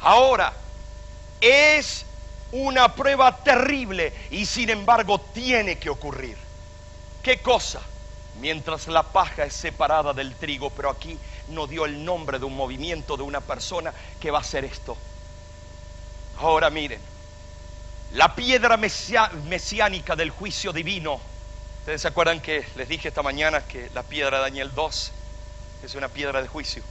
Ahora, es una prueba terrible, y sin embargo tiene que ocurrir. ¿Qué cosa? Mientras la paja es separada del trigo. Pero aquí no dio el nombre de un movimiento, de una persona que va a hacer esto. Ahora miren, la piedra mesiánica del juicio divino. Ustedes se acuerdan que les dije esta mañana que la piedra de Daniel 2 es una piedra de juicio.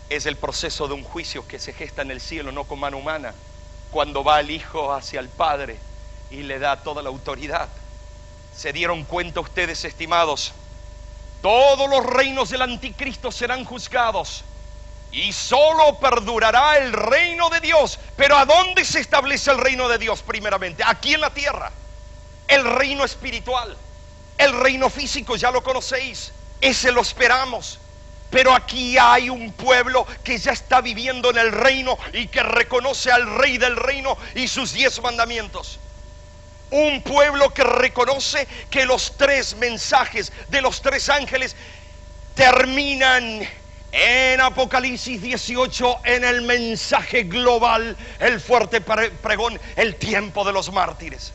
Es el proceso de un juicio que se gesta en el cielo, no con mano humana, cuando va el Hijo hacia el Padre y le da toda la autoridad. ¿Se dieron cuenta ustedes, estimados? Todos los reinos del anticristo serán juzgados, y solo perdurará el reino de Dios. Pero ¿a dónde se establece el reino de Dios? Primeramente, aquí en la tierra. El reino espiritual, el reino físico ya lo conocéis, ese lo esperamos. Pero aquí hay un pueblo que ya está viviendo en el reino y que reconoce al Rey del reino y sus 10 mandamientos. Un pueblo que reconoce que los 3 mensajes de los 3 ángeles terminan en Apocalipsis 18 en el mensaje global, el fuerte pregón, el tiempo de los mártires.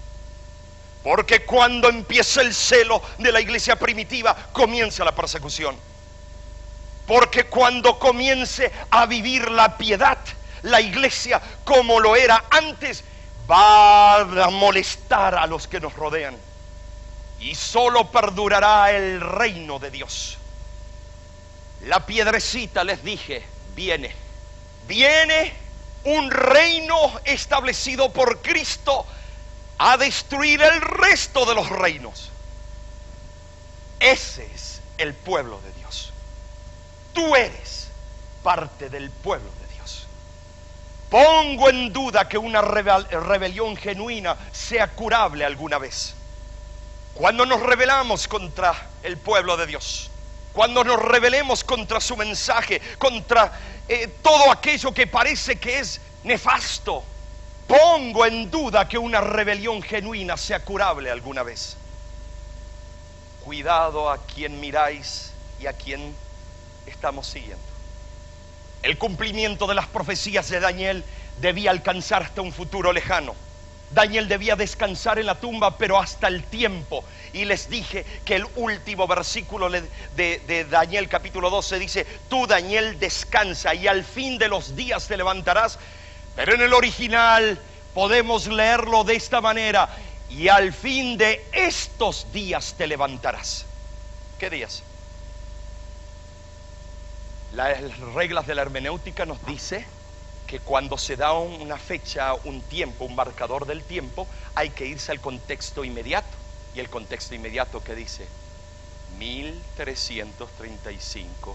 Porque cuando empieza el celo de la iglesia primitiva, comienza la persecución. Porque cuando comience a vivir la piedad, la iglesia como lo era antes, va a molestar a los que nos rodean. Y solo perdurará el reino de Dios. La piedrecita, les dije, viene. Viene un reino establecido por Cristo a destruir el resto de los reinos. Ese es el pueblo de Dios. Tú eres parte del pueblo de Dios. Pongo en duda que una rebelión genuina sea curable alguna vez. Cuando nos rebelamos contra el pueblo de Dios, cuando nos rebelemos contra su mensaje, contra todo aquello que parece que es nefasto, pongo en duda que una rebelión genuina sea curable alguna vez. Cuidado a quien miráis y a quien estamos siguiendo. El cumplimiento de las profecías de Daniel debía alcanzar hasta un futuro lejano. Daniel debía descansar en la tumba, pero hasta el tiempo. Y les dije que el último versículo de Daniel capítulo 12 dice: tú, Daniel, descansa y al fin de los días te levantarás. Pero en el original podemos leerlo de esta manera: y al fin de estos días te levantarás. ¿Qué días? Las reglas de la hermenéutica nos dice que cuando se da una fecha, un tiempo, un marcador del tiempo, hay que irse al contexto inmediato. Y el contexto inmediato, ¿qué dice? 1335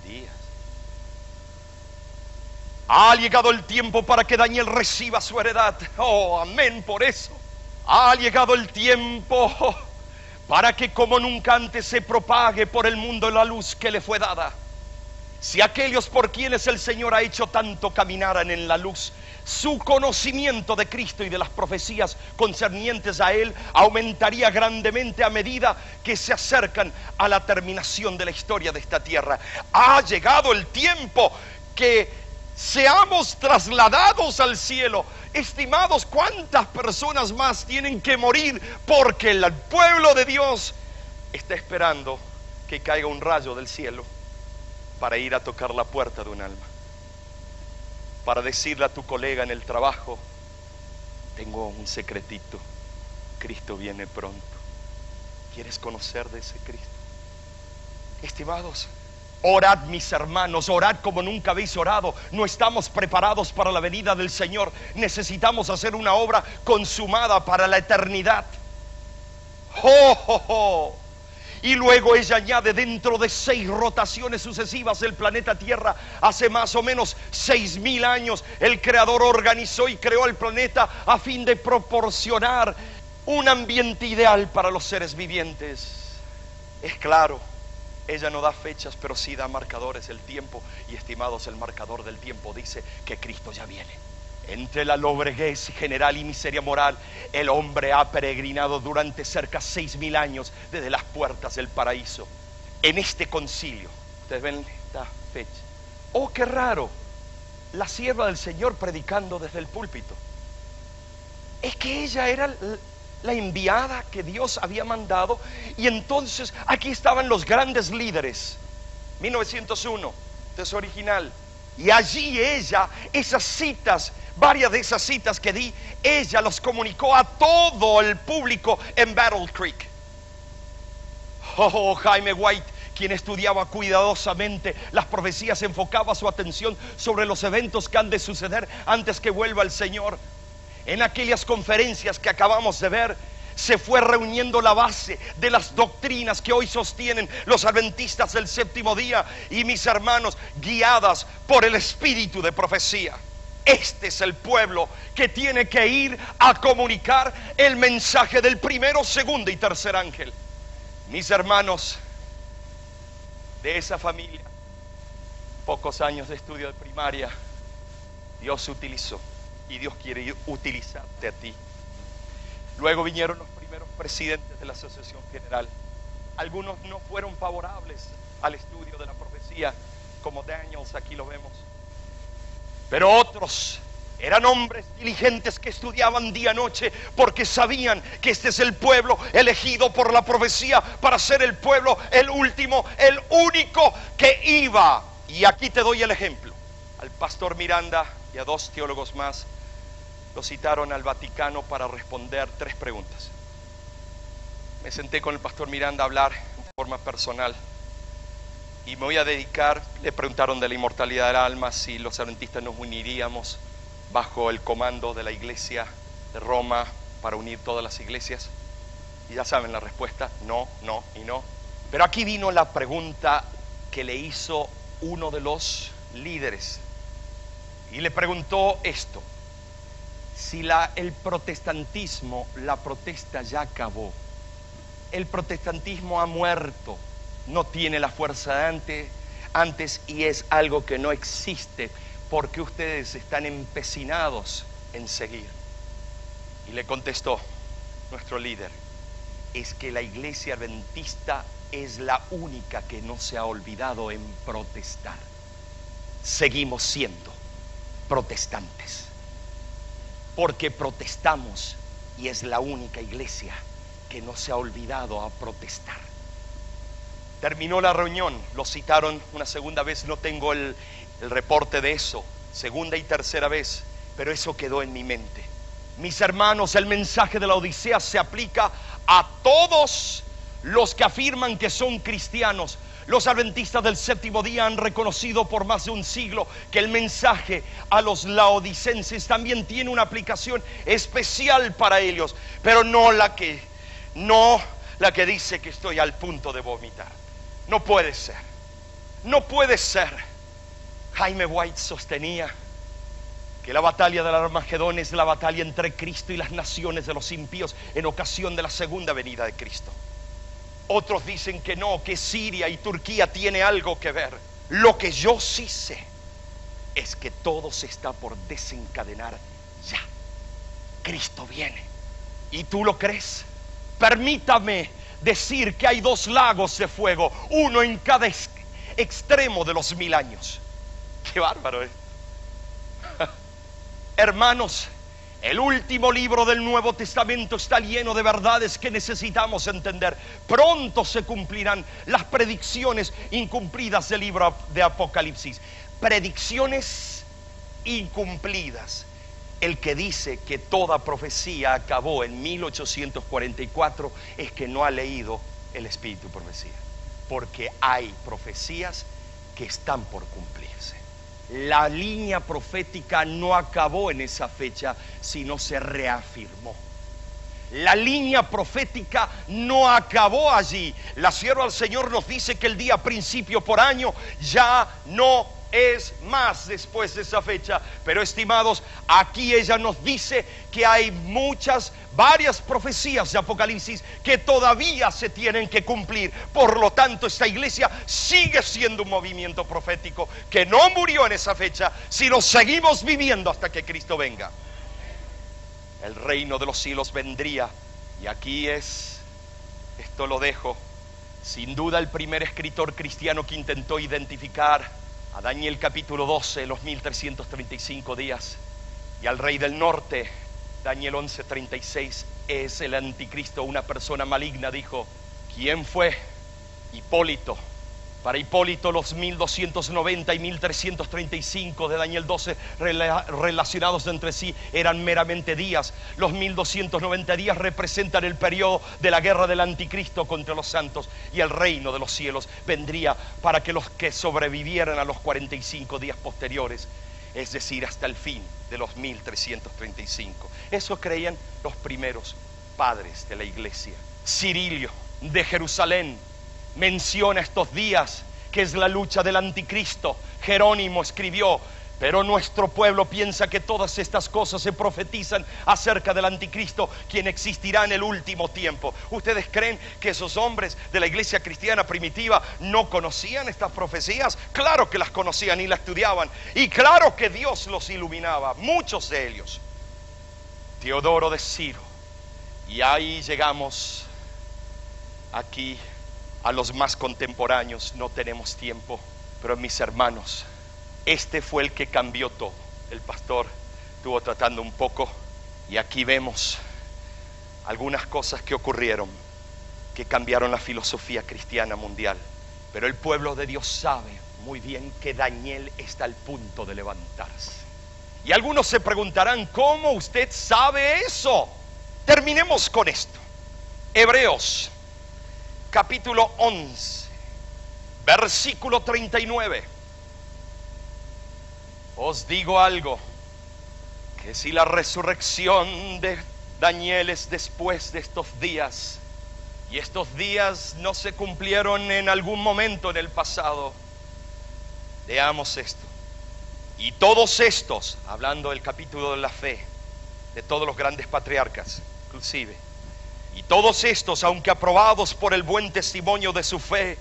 días. Ha llegado el tiempo para que Daniel reciba su heredad. Oh, amén por eso. Ha llegado el tiempo para que como nunca antes se propague por el mundo la luz que le fue dada. Si aquellos por quienes el Señor ha hecho tanto caminaran en la luz, su conocimiento de Cristo y de las profecías concernientes a Él aumentaría grandemente a medida que se acercan a la terminación de la historia de esta tierra. Ha llegado el tiempo que seamos trasladados al cielo. Estimados, ¿cuántas personas más tienen que morir? Porque el pueblo de Dios está esperando que caiga un rayo del cielo para ir a tocar la puerta de un alma, para decirle a tu colega en el trabajo: tengo un secretito, Cristo viene pronto. ¿Quieres conocer de ese Cristo? Estimados, orad, mis hermanos, orad como nunca habéis orado. No estamos preparados para la venida del Señor. Necesitamos hacer una obra consumada para la eternidad. ¡Oh, oh, oh! Y luego ella añade: dentro de 6 rotaciones sucesivas del planeta Tierra, hace más o menos 6.000 años, el Creador organizó y creó el planeta a fin de proporcionar un ambiente ideal para los seres vivientes. Es claro, ella no da fechas, pero sí da marcadores del tiempo. Y estimados, el marcador del tiempo dice que Cristo ya viene. Entre la lobreguez general y miseria moral, el hombre ha peregrinado durante cerca de 6.000 años desde las puertas del paraíso. En este concilio, ustedes ven esta fecha. Oh, qué raro, la sierva del Señor predicando desde el púlpito. Es que ella era la enviada que Dios había mandado. Y entonces aquí estaban los grandes líderes. 1901, texto original. Y allí ella, esas citas, varias de esas citas que di, ella los comunicó a todo el público en Battle Creek. Oh, Jaime White, quien estudiaba cuidadosamente las profecías, enfocaba su atención sobre los eventos que han de suceder antes que vuelva el Señor. En aquellas conferencias que acabamos de ver, se fue reuniendo la base de las doctrinas que hoy sostienen los adventistas del séptimo día. Y mis hermanos, guiadas por el espíritu de profecía. Este es el pueblo que tiene que ir a comunicar el mensaje del primero, segundo y tercer ángel. Mis hermanos, de esa familia, pocos años de estudio de primaria, Dios utilizó y Dios quiere utilizarte a ti. Luego vinieron los primeros presidentes de la Asociación General. Algunos no fueron favorables al estudio de la profecía, como Daniels, aquí lo vemos. Pero otros Eran hombres diligentes que estudiaban día y noche porque sabían que este es el pueblo elegido por la profecía para ser el pueblo, el último, el único que iba. Y aquí te doy el ejemplo. Al pastor Miranda y a 2 teólogos más lo citaron al Vaticano para responder 3 preguntas. Me senté con el pastor Miranda a hablar en forma personal y me voy a dedicar. Le preguntaron de la inmortalidad del alma, si los adventistas nos uniríamos bajo el comando de la iglesia de Roma para unir todas las iglesias. Y ya saben la respuesta: no, no y no. Pero aquí vino la pregunta que le hizo uno de los líderes y le preguntó esto: si el protestantismo, la protesta ya acabó, el protestantismo ha muerto, no tiene la fuerza de antes y es algo que no existe, porque ustedes están empecinados en seguir. Y le contestó nuestro líder: es que la iglesia adventista es la única que no se ha olvidado en protestar. Seguimos siendo protestantes porque protestamos, y es la única iglesia que no se ha olvidado a protestar. Terminó la reunión, lo citaron una segunda vez, no tengo el reporte de eso, segunda y tercera vez, pero eso quedó en mi mente. Mis hermanos, el mensaje de la Odisea se aplica a todos los que afirman que son cristianos. Los adventistas del séptimo día han reconocido por más de un siglo que el mensaje a los laodicenses también tiene una aplicación especial para ellos, pero no la que dice que estoy al punto de vomitar. No puede ser, no puede ser. Jaime White sostenía que la batalla del Armagedón es la batalla entre Cristo y las naciones de los impíos en ocasión de la segunda venida de Cristo. Otros dicen que no, que Siria y Turquía tiene algo que ver. Lo que yo sí sé es que todo se está por desencadenar ya. Cristo viene. ¿Y tú lo crees? Permítame decir que hay 2 lagos de fuego, uno en cada extremo de los 1000 años. ¡Qué bárbaro es! Hermanos, el último libro del Nuevo Testamento está lleno de verdades que necesitamos entender. Pronto se cumplirán las predicciones incumplidas del libro de Apocalipsis. Predicciones incumplidas. El que dice que toda profecía acabó en 1844 es que no ha leído el Espíritu Profecía, porque hay profecías que están por cumplirse. La línea profética no acabó en esa fecha, sino se reafirmó. La línea profética no acabó allí. La sierva del Señor nos dice que el día principio por año ya no es más después de esa fecha. Pero estimados, aquí ella nos dice que hay varias profecías de Apocalipsis que todavía se tienen que cumplir. Por lo tanto, esta iglesia sigue siendo un movimiento profético que no murió en esa fecha, sino seguimos viviendo hasta que Cristo venga. El reino de los cielos vendría, y aquí esto lo dejo, sin duda el primer escritor cristiano que intentó identificar a Daniel capítulo 12, los 1335 días, y al rey del norte, Daniel 11:36, es el anticristo, una persona maligna. Dijo: ¿quién fue? Hipólito. Para Hipólito los 1290 y 1335 de Daniel 12 relacionados entre sí eran meramente días. Los 1290 días representan el periodo de la guerra del anticristo contra los santos, y el reino de los cielos vendría para que los que sobrevivieran a los 45 días posteriores, es decir, hasta el fin de los 1335. Eso creían los primeros padres de la iglesia. Cirilio de Jerusalén menciona estos días, que es la lucha del anticristo. Jerónimo escribió: pero nuestro pueblo piensa que todas estas cosas se profetizan acerca del anticristo, quien existirá en el último tiempo. ¿Ustedes creen que esos hombres de la iglesia cristiana primitiva no conocían estas profecías? Claro que las conocían y las estudiaban, y claro que Dios los iluminaba, muchos de ellos. Teodoro de Ciro. Y ahí llegamos aquí a los más contemporáneos. No tenemos tiempo, pero mis hermanos, este fue el que cambió todo. El pastor estuvo tratando un poco y aquí vemos algunas cosas que ocurrieron, que cambiaron la filosofía cristiana mundial. Pero el pueblo de Dios sabe muy bien que Daniel está al punto de levantarse. Y algunos se preguntarán, ¿cómo usted sabe eso? Terminemos con esto. Hebreos, capítulo 11, versículo 39. Os digo algo, que si la resurrección de Daniel es después de estos días, y estos días no se cumplieron en algún momento en el pasado, veamos esto. Y todos estos, hablando del capítulo de la fe, de todos los grandes patriarcas, inclusive, y todos estos, aunque aprobados por el buen testimonio de su fe,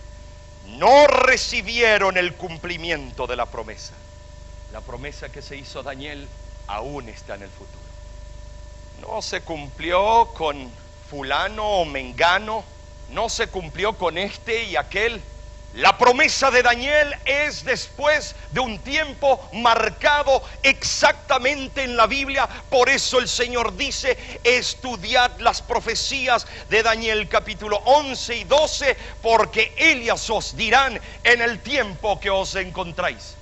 no recibieron el cumplimiento de la promesa. La promesa que se hizo a Daniel aún está en el futuro. No se cumplió con fulano o mengano, no se cumplió con este y aquel. La promesa de Daniel es después de un tiempo marcado exactamente en la Biblia. Por eso el Señor dice, estudiad las profecías de Daniel capítulo 11 y 12, porque ellas os dirán en el tiempo que os encontráis.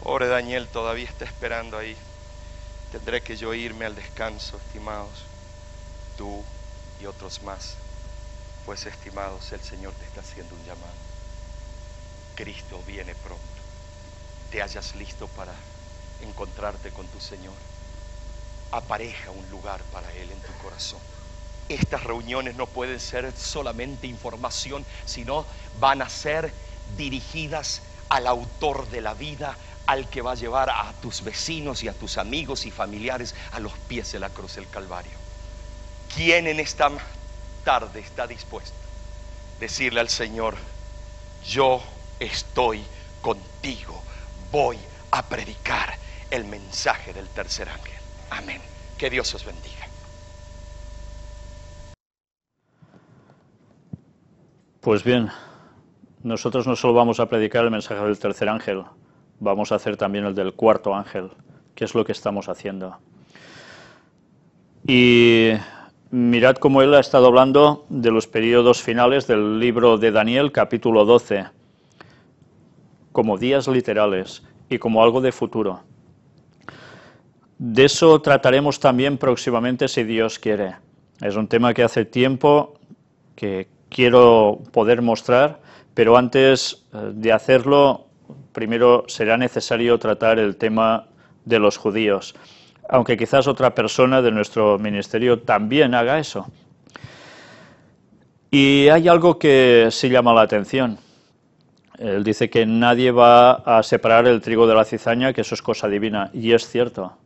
Pobre Daniel todavía está esperando ahí. Tendré que yo irme al descanso, estimados, tú y otros más. Pues estimados, el Señor te está haciendo un llamado. Cristo viene pronto. Te hallas listo para encontrarte con tu Señor. Apareja un lugar para Él en tu corazón. Estas reuniones no pueden ser solamente información, sino van a ser dirigidas al autor de la vida, al que va a llevar a tus vecinos y a tus amigos y familiares a los pies de la cruz del Calvario. ¿Quién en esta tarde está dispuesto a decirle al Señor, yo estoy contigo, voy a predicar el mensaje del tercer ángel? Amén. Que Dios os bendiga. Pues bien, nosotros no solo vamos a predicar el mensaje del tercer ángel, vamos a hacer también el del cuarto ángel, que es lo que estamos haciendo. Y mirad cómo él ha estado hablando de los periodos finales del libro de Daniel, capítulo 12, como días literales y como algo de futuro. De eso trataremos también próximamente, si Dios quiere. Es un tema que hace tiempo que quiero poder mostrar, pero antes de hacerlo, primero será necesario tratar el tema de los judíos, aunque quizás otra persona de nuestro ministerio también haga eso. Y hay algo que sí llama la atención. Él dice que nadie va a separar el trigo de la cizaña, que eso es cosa divina, y es cierto.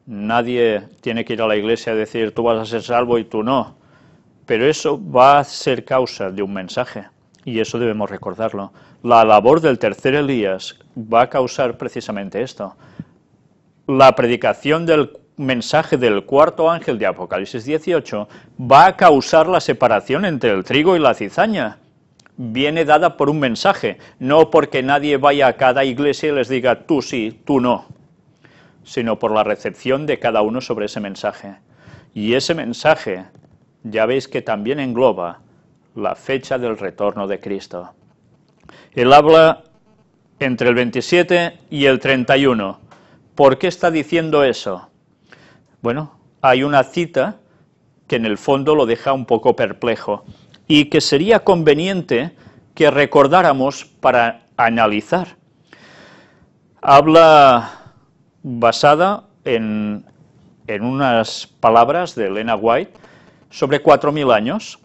Nadie tiene que ir a la iglesia y decir, tú vas a ser salvo y tú no. Pero eso va a ser causa de un mensaje, y eso debemos recordarlo. La labor del tercer Elías va a causar precisamente esto. La predicación del mensaje del cuarto ángel de Apocalipsis 18 va a causar la separación entre el trigo y la cizaña. Viene dada por un mensaje, no porque nadie vaya a cada iglesia y les diga tú sí, tú no, sino por la recepción de cada uno sobre ese mensaje. Y ese mensaje, ya veis que también engloba la fecha del retorno de Cristo. Él habla entre el 27 y el 31. ¿Por qué está diciendo eso? Bueno, hay una cita que en el fondo lo deja un poco perplejo y que sería conveniente que recordáramos para analizar. Habla basada en unas palabras de Elena White sobre 4000 años,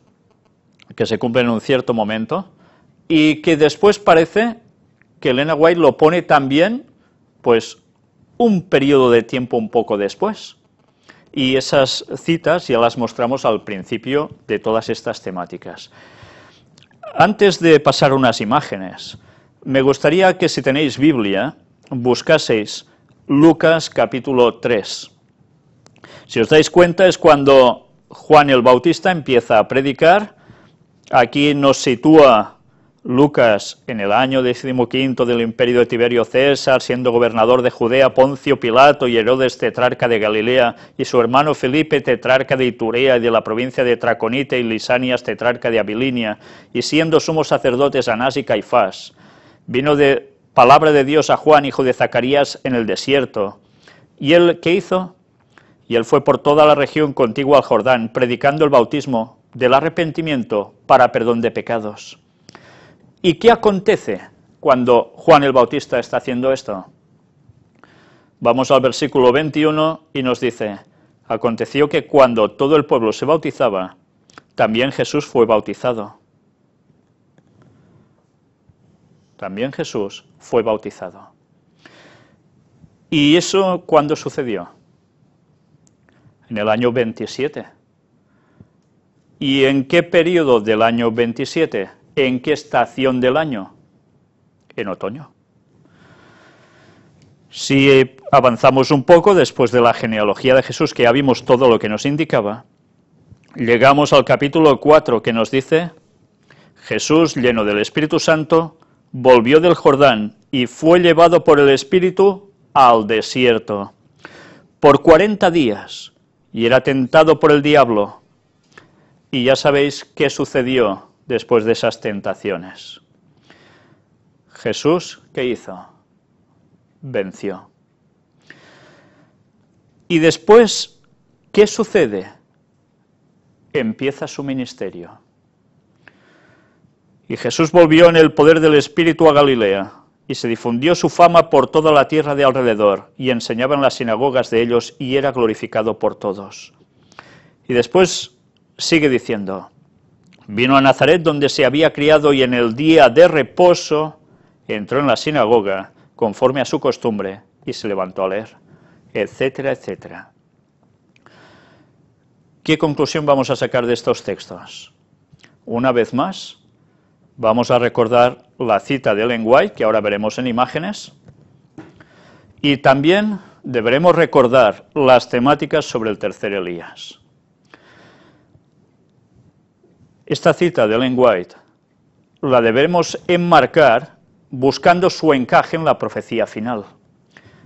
que se cumplen en un cierto momento, y que después parece que Elena White lo pone también, pues, un periodo de tiempo un poco después. Y esas citas ya las mostramos al principio de todas estas temáticas. Antes de pasar unas imágenes, me gustaría que, si tenéis Biblia, buscaseis Lucas capítulo 3. Si os dais cuenta, es cuando Juan el Bautista empieza a predicar. Aquí nos sitúa Lucas, en el año 15 del imperio de Tiberio César, siendo gobernador de Judea, Poncio Pilato y Herodes tetrarca de Galilea, y su hermano Felipe tetrarca de Iturea y de la provincia de Traconite, y Lisanias tetrarca de Abilinia, y siendo sumos sacerdotes Anás y Caifás, vino de palabra de Dios a Juan, hijo de Zacarías, en el desierto. ¿Y él qué hizo? Y él fue por toda la región contigua al Jordán, predicando el bautismo del arrepentimiento para perdón de pecados. ¿Y qué acontece cuando Juan el Bautista está haciendo esto? Vamos al versículo 21 y nos dice: aconteció que cuando todo el pueblo se bautizaba, también Jesús fue bautizado. También Jesús fue bautizado. ¿Y eso cuándo sucedió? En el año 27. ¿Y en qué periodo del año 27? ¿En qué estación del año? En otoño. Si avanzamos un poco, después de la genealogía de Jesús, que ya vimos todo lo que nos indicaba, llegamos al capítulo 4, que nos dice: Jesús, lleno del Espíritu Santo, volvió del Jordán y fue llevado por el Espíritu al desierto por 40 días, y era tentado por el diablo. Y ya sabéis qué sucedió después de esas tentaciones. Jesús, ¿qué hizo? Venció. Y después, ¿qué sucede? Empieza su ministerio. Y Jesús volvió en el poder del Espíritu a Galilea, y se difundió su fama por toda la tierra de alrededor, y enseñaba en las sinagogas de ellos, y era glorificado por todos. Y después sigue diciendo: vino a Nazaret, donde se había criado, y en el día de reposo entró en la sinagoga, conforme a su costumbre, y se levantó a leer, etcétera, etcétera. ¿Qué conclusión vamos a sacar de estos textos? Una vez más, vamos a recordar la cita de Ellen White, que ahora veremos en imágenes, y también deberemos recordar las temáticas sobre el tercer Elías. Esta cita de Ellen White la debemos enmarcar buscando su encaje en la profecía final.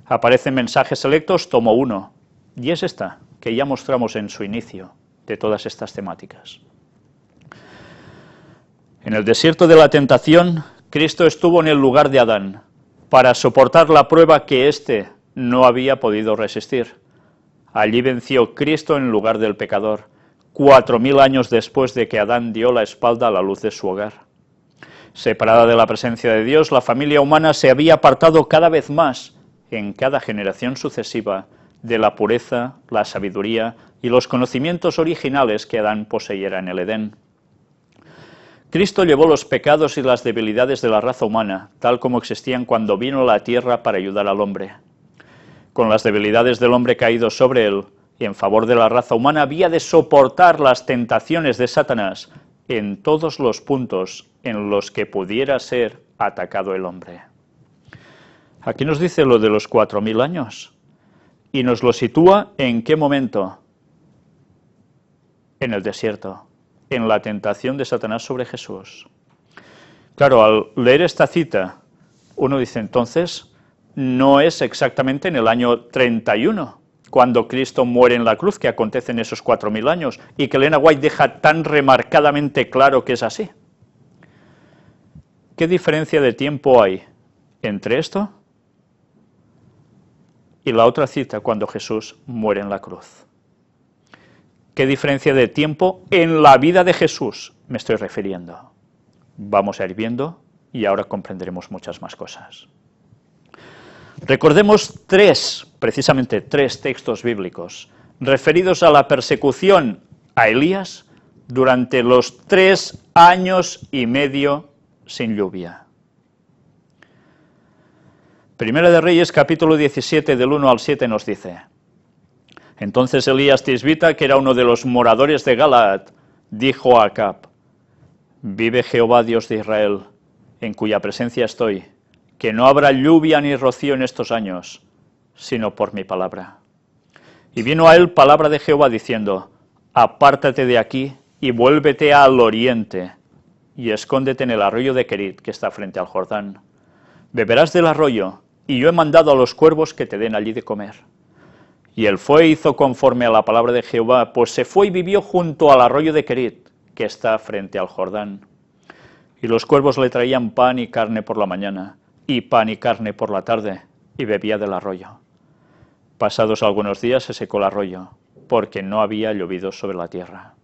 Aparecen Mensajes Selectos, tomo 1, y es esta, que ya mostramos en su inicio, de todas estas temáticas. En el desierto de la tentación, Cristo estuvo en el lugar de Adán, para soportar la prueba que éste no había podido resistir. Allí venció Cristo en lugar del pecador, 4000 años después de que Adán dio la espalda a la luz de su hogar. Separada de la presencia de Dios, la familia humana se había apartado cada vez más, en cada generación sucesiva, de la pureza, la sabiduría y los conocimientos originales que Adán poseyera en el Edén. Cristo llevó los pecados y las debilidades de la raza humana, tal como existían cuando vino a la tierra para ayudar al hombre. Con las debilidades del hombre caído sobre él, y en favor de la raza humana, había de soportar las tentaciones de Satanás en todos los puntos en los que pudiera ser atacado el hombre. Aquí nos dice lo de los 4000 años, y nos lo sitúa ¿en qué momento? En el desierto, en la tentación de Satanás sobre Jesús. Claro, al leer esta cita, uno dice entonces, no es exactamente en el año 31, cuando Cristo muere en la cruz, que acontece en esos 4000 años, y que Ellen White deja tan remarcadamente claro que es así. ¿Qué diferencia de tiempo hay entre esto y la otra cita cuando Jesús muere en la cruz? ¿Qué diferencia de tiempo en la vida de Jesús me estoy refiriendo? Vamos a ir viendo y ahora comprenderemos muchas más cosas. Recordemos precisamente tres textos bíblicos referidos a la persecución a Elías durante los 3 años y medio sin lluvia. Primera de Reyes, capítulo 17, del 1 al 7 nos dice: entonces Elías Tisbita, que era uno de los moradores de Galaad, dijo a Acab: vive Jehová Dios de Israel, en cuya presencia estoy, que no habrá lluvia ni rocío en estos años, sino por mi palabra. Y vino a él palabra de Jehová diciendo: apártate de aquí y vuélvete al oriente. y escóndete en el arroyo de Querit, que está frente al Jordán. Beberás del arroyo, y yo he mandado a los cuervos que te den allí de comer. Y él fue e hizo conforme a la palabra de Jehová, pues se fue y vivió junto al arroyo de Querit, que está frente al Jordán. Y los cuervos le traían pan y carne por la mañana, y pan y carne por la tarde, y bebía del arroyo. Pasados algunos días se secó el arroyo, porque no había llovido sobre la tierra.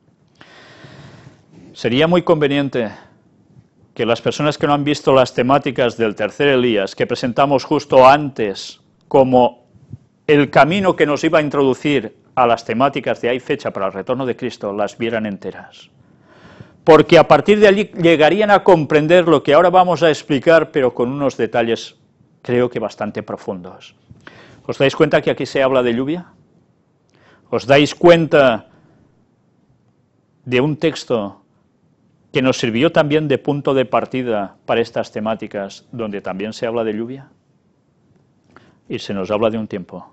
Sería muy conveniente que las personas que no han visto las temáticas del tercer Elías, que presentamos justo antes como el camino que nos iba a introducir a las temáticas de Hay fecha para el retorno de Cristo, las vieran enteras. Porque a partir de allí llegarían a comprender lo que ahora vamos a explicar, pero con unos detalles creo que bastante profundos. ¿Os dais cuenta que aquí se habla de lluvia? ¿Os dais cuenta de un texto que nos sirvió también de punto de partida para estas temáticas, donde también se habla de lluvia? Y se nos habla de un tiempo.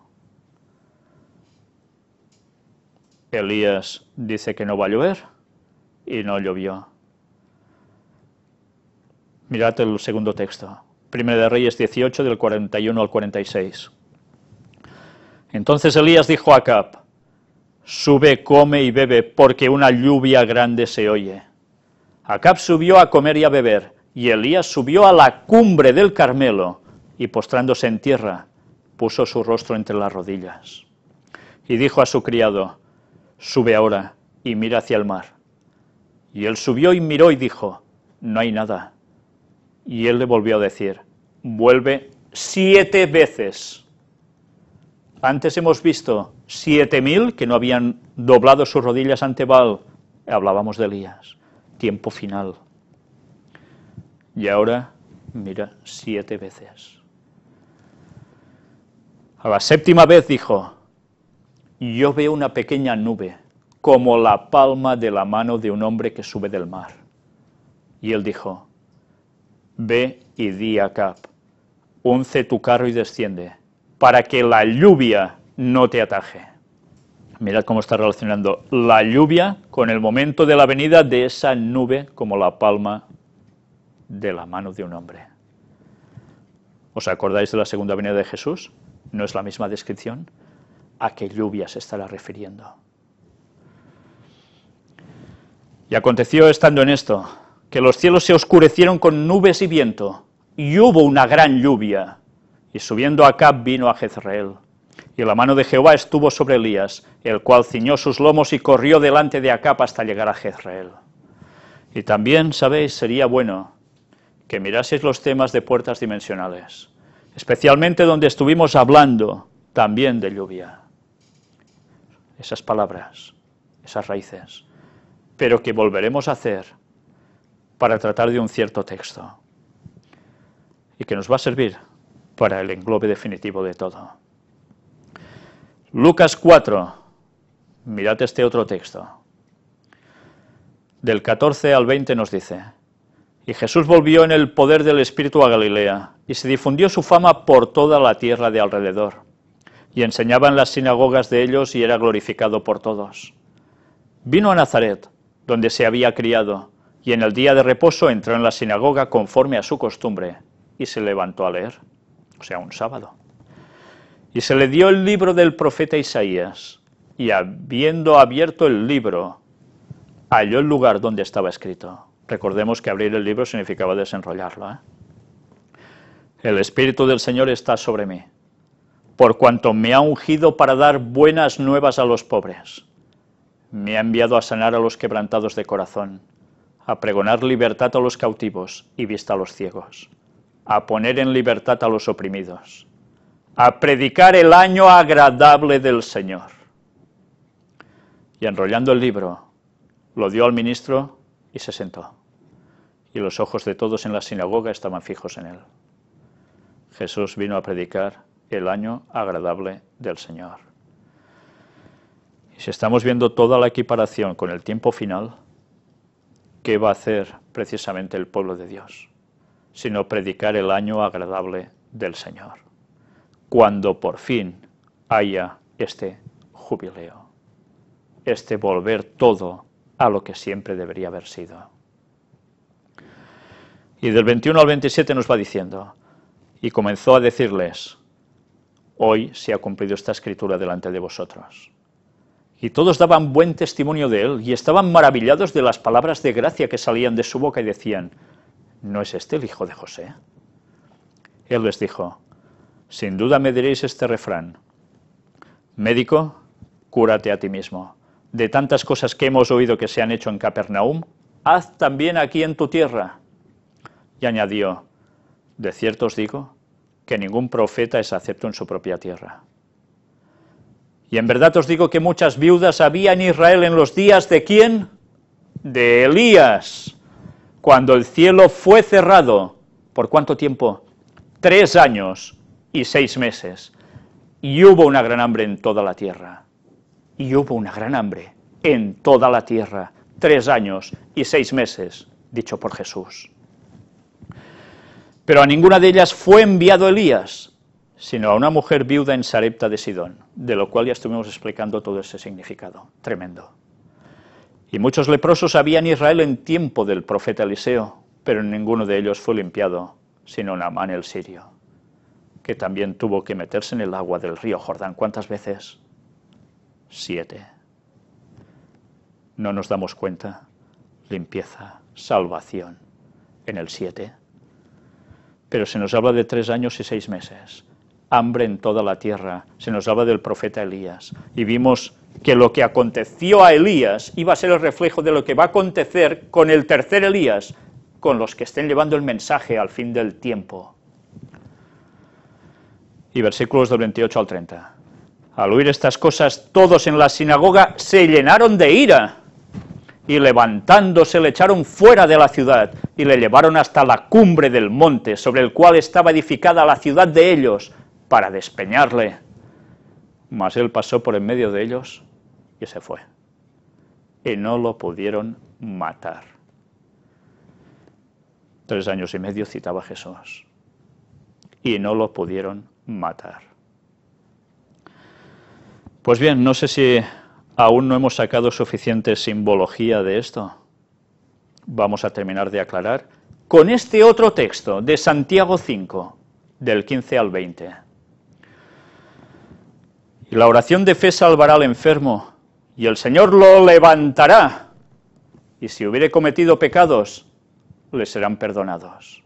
Elías dice que no va a llover, y no llovió. Mirad el segundo texto, 1 de Reyes 18, del 41 al 46. Entonces Elías dijo a Acab: sube, come y bebe, porque una lluvia grande se oye. Acab subió a comer y a beber, y Elías subió a la cumbre del Carmelo, y postrándose en tierra, puso su rostro entre las rodillas. Y dijo a su criado: sube ahora, y mira hacia el mar. Y él subió y miró y dijo: no hay nada. Y él le volvió a decir: vuelve 7 veces. Antes hemos visto 7.000 que no habían doblado sus rodillas ante Baal. Hablábamos de Elías. Tiempo final. Y ahora, mira, 7 veces. A la 7ª vez dijo: yo veo una pequeña nube, como la palma de la mano de un hombre que sube del mar. Y él dijo: ve y di a Acab: unce tu carro y desciende, para que la lluvia no te ataje. Mirad cómo está relacionando la lluvia con el momento de la venida de esa nube como la palma de la mano de un hombre. ¿Os acordáis de la segunda venida de Jesús? ¿No es la misma descripción? ¿A qué lluvia se estará refiriendo? Y aconteció, estando en esto, que los cielos se oscurecieron con nubes y viento, y hubo una gran lluvia. Y subiendo Acab vino a Jezreel. Y la mano de Jehová estuvo sobre Elías, el cual ciñó sus lomos y corrió delante de Acab hasta llegar a Jezreel. Y también, sabéis, sería bueno que miraseis los temas de puertas dimensionales, especialmente donde estuvimos hablando también de lluvia. Esas palabras, esas raíces, pero que volveremos a hacer para tratar de un cierto texto y que nos va a servir para el englobe definitivo de todo. Lucas 4, mirad este otro texto, del 14 al 20 nos dice: y Jesús volvió en el poder del Espíritu a Galilea, y se difundió su fama por toda la tierra de alrededor, y enseñaba en las sinagogas de ellos y era glorificado por todos. Vino a Nazaret, donde se había criado, y en el día de reposo entró en la sinagoga conforme a su costumbre, y se levantó a leer, o sea, un sábado. Y se le dio el libro del profeta Isaías, y habiendo abierto el libro, halló el lugar donde estaba escrito. Recordemos que abrir el libro significaba desenrollarlo, El Espíritu del Señor está sobre mí, por cuanto me ha ungido para dar buenas nuevas a los pobres. Me ha enviado a sanar a los quebrantados de corazón, a pregonar libertad a los cautivos y vista a los ciegos, a poner en libertad a los oprimidos, a predicar el año agradable del Señor. Y enrollando el libro, lo dio al ministro y se sentó. Y los ojos de todos en la sinagoga estaban fijos en él. Jesús vino a predicar el año agradable del Señor. Y si estamos viendo toda la equiparación con el tiempo final, ¿qué va a hacer precisamente el pueblo de Dios? Sino predicar el año agradable del Señor, cuando por fin haya este jubileo, este volver todo a lo que siempre debería haber sido. Y del 21 al 27 nos va diciendo, y comenzó a decirles, hoy se ha cumplido esta escritura delante de vosotros. Y todos daban buen testimonio de él, y estaban maravillados de las palabras de gracia que salían de su boca, y decían, ¿no es este el hijo de José? Él les dijo, sin duda me diréis este refrán, médico, cúrate a ti mismo. De tantas cosas que hemos oído que se han hecho en Capernaum, haz también aquí en tu tierra. Y añadió, de cierto os digo, que ningún profeta es acepto en su propia tierra. Y en verdad os digo que muchas viudas había en Israel en los días ¿de quién? De Elías, cuando el cielo fue cerrado. ¿Por cuánto tiempo? 3 años y 6 meses. Y hubo una gran hambre en toda la tierra. Y hubo una gran hambre en toda la tierra. 3 años y 6 meses, dicho por Jesús. Pero a ninguna de ellas fue enviado Elías, sino a una mujer viuda en Sarepta de Sidón, de lo cual ya estuvimos explicando todo ese significado, tremendo. Y muchos leprosos había en Israel en tiempo del profeta Eliseo, pero ninguno de ellos fue limpiado, sino Naamán el sirio, que también tuvo que meterse en el agua del río Jordán. ¿Cuántas veces? 7. No nos damos cuenta. Limpieza, salvación, en el 7. Pero se nos habla de 3 años y 6 meses. Hambre en toda la tierra, se nos habla del profeta Elías, y vimos que lo que aconteció a Elías iba a ser el reflejo de lo que va a acontecer con el tercer Elías, con los que estén llevando el mensaje al fin del tiempo. Y versículos del 28 al 30. Al oír estas cosas, todos en la sinagoga se llenaron de ira, y levantándose le echaron fuera de la ciudad, y le llevaron hasta la cumbre del monte, sobre el cual estaba edificada la ciudad de ellos, para despeñarle. Mas él pasó por en medio de ellos y se fue. Y no lo pudieron matar. 3 años y medio citaba Jesús. Y no lo pudieron matar. Pues bien, no sé si aún no hemos sacado suficiente simbología de esto. Vamos a terminar de aclarar con este otro texto de Santiago 5, del 15 al 20. Y la oración de fe salvará al enfermo, y el Señor lo levantará, y si hubiere cometido pecados, le serán perdonados.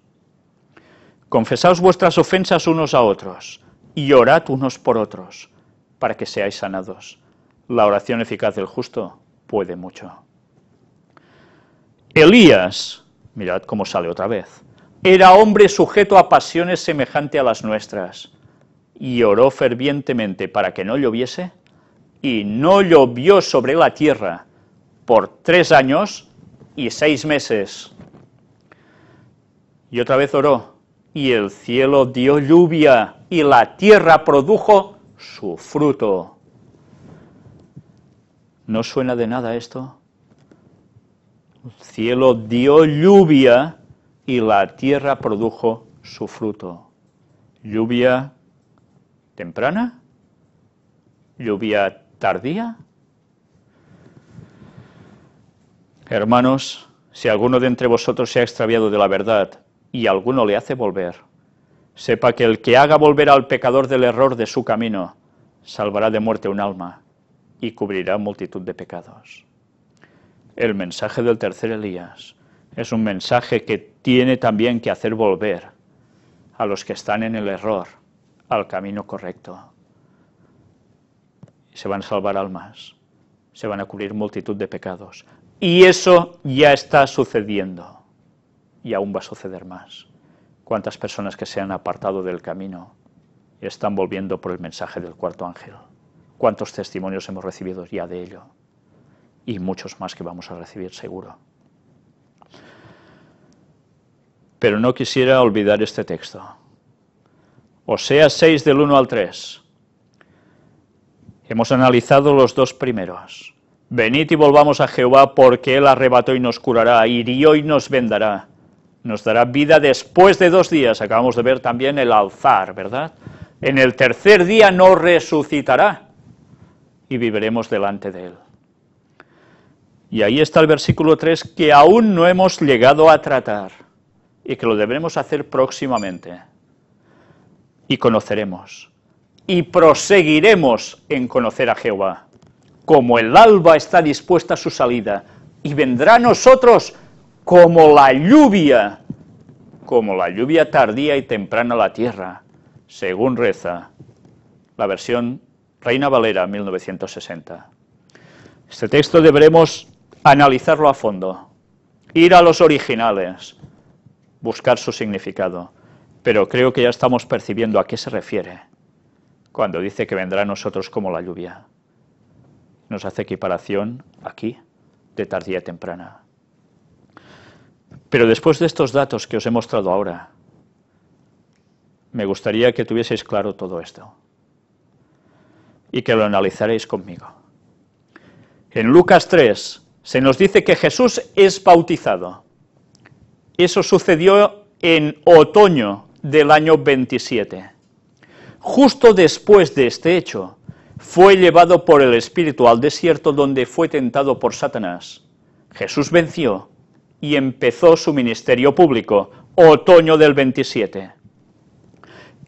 Confesaos vuestras ofensas unos a otros, y orad unos por otros, para que seáis sanados. La oración eficaz del justo puede mucho. Elías, mirad cómo sale otra vez, era hombre sujeto a pasiones semejante a las nuestras, y oró fervientemente para que no lloviese, y no llovió sobre la tierra por 3 años y 6 meses. Y otra vez oró, y el cielo dio lluvia, y la tierra produjo su fruto. ¿No suena de nada esto? El cielo dio lluvia, y la tierra produjo su fruto. Lluvia temprana, lluvia tardía. Hermanos, si alguno de entre vosotros se ha extraviado de la verdad y alguno le hace volver, sepa que el que haga volver al pecador del error de su camino, salvará de muerte un alma y cubrirá multitud de pecados. El mensaje del tercer Elías es un mensaje que tiene también que hacer volver a los que están en el error al camino correcto. Se van a salvar almas, se van a cubrir multitud de pecados. Y eso ya está sucediendo, y aún va a suceder más. ¿Cuántas personas que se han apartado del camino están volviendo por el mensaje del cuarto ángel? ¿Cuántos testimonios hemos recibido ya de ello? Y muchos más que vamos a recibir seguro. Pero no quisiera olvidar este texto. Oseas 6 del 1 al 3. Hemos analizado los 2 primeros. Venid y volvamos a Jehová, porque Él arrebató y nos curará, hirió y nos vendará. Nos dará vida después de 2 días. Acabamos de ver también el alzar, ¿verdad? En el tercer día nos resucitará y viviremos delante de Él. Y ahí está el versículo 3 que aún no hemos llegado a tratar. y que lo deberemos hacer próximamente. Y conoceremos, y proseguiremos en conocer a Jehová, como el alba está dispuesta a su salida, y vendrá a nosotros como la lluvia tardía y temprana a la tierra, según reza la versión Reina Valera 1960. Este texto deberemos analizarlo a fondo, ir a los originales, buscar su significado, pero creo que ya estamos percibiendo a qué se refiere cuando dice que vendrá a nosotros como la lluvia. Nos hace equiparación aquí de tardía y temprana. Pero después de estos datos que os he mostrado ahora, me gustaría que tuvieseis claro todo esto y que lo analizaréis conmigo. En Lucas 3 se nos dice que Jesús es bautizado. Eso sucedió en otoño del año 27. Justo después de este hecho, fue llevado por el Espíritu al desierto donde fue tentado por Satanás. Jesús venció y empezó su ministerio público, otoño del 27.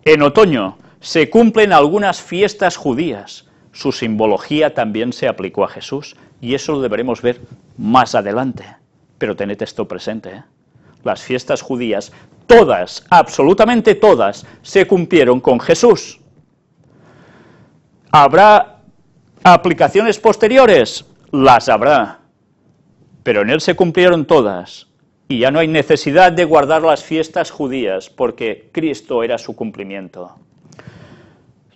En otoño se cumplen algunas fiestas judías. Su simbología también se aplicó a Jesús y eso lo deberemos ver más adelante. Pero tened esto presente, ¿eh? Las fiestas judías, todas, absolutamente todas, se cumplieron con Jesús. ¿Habrá aplicaciones posteriores? Las habrá. Pero en él se cumplieron todas. Y ya no hay necesidad de guardar las fiestas judías, porque Cristo era su cumplimiento.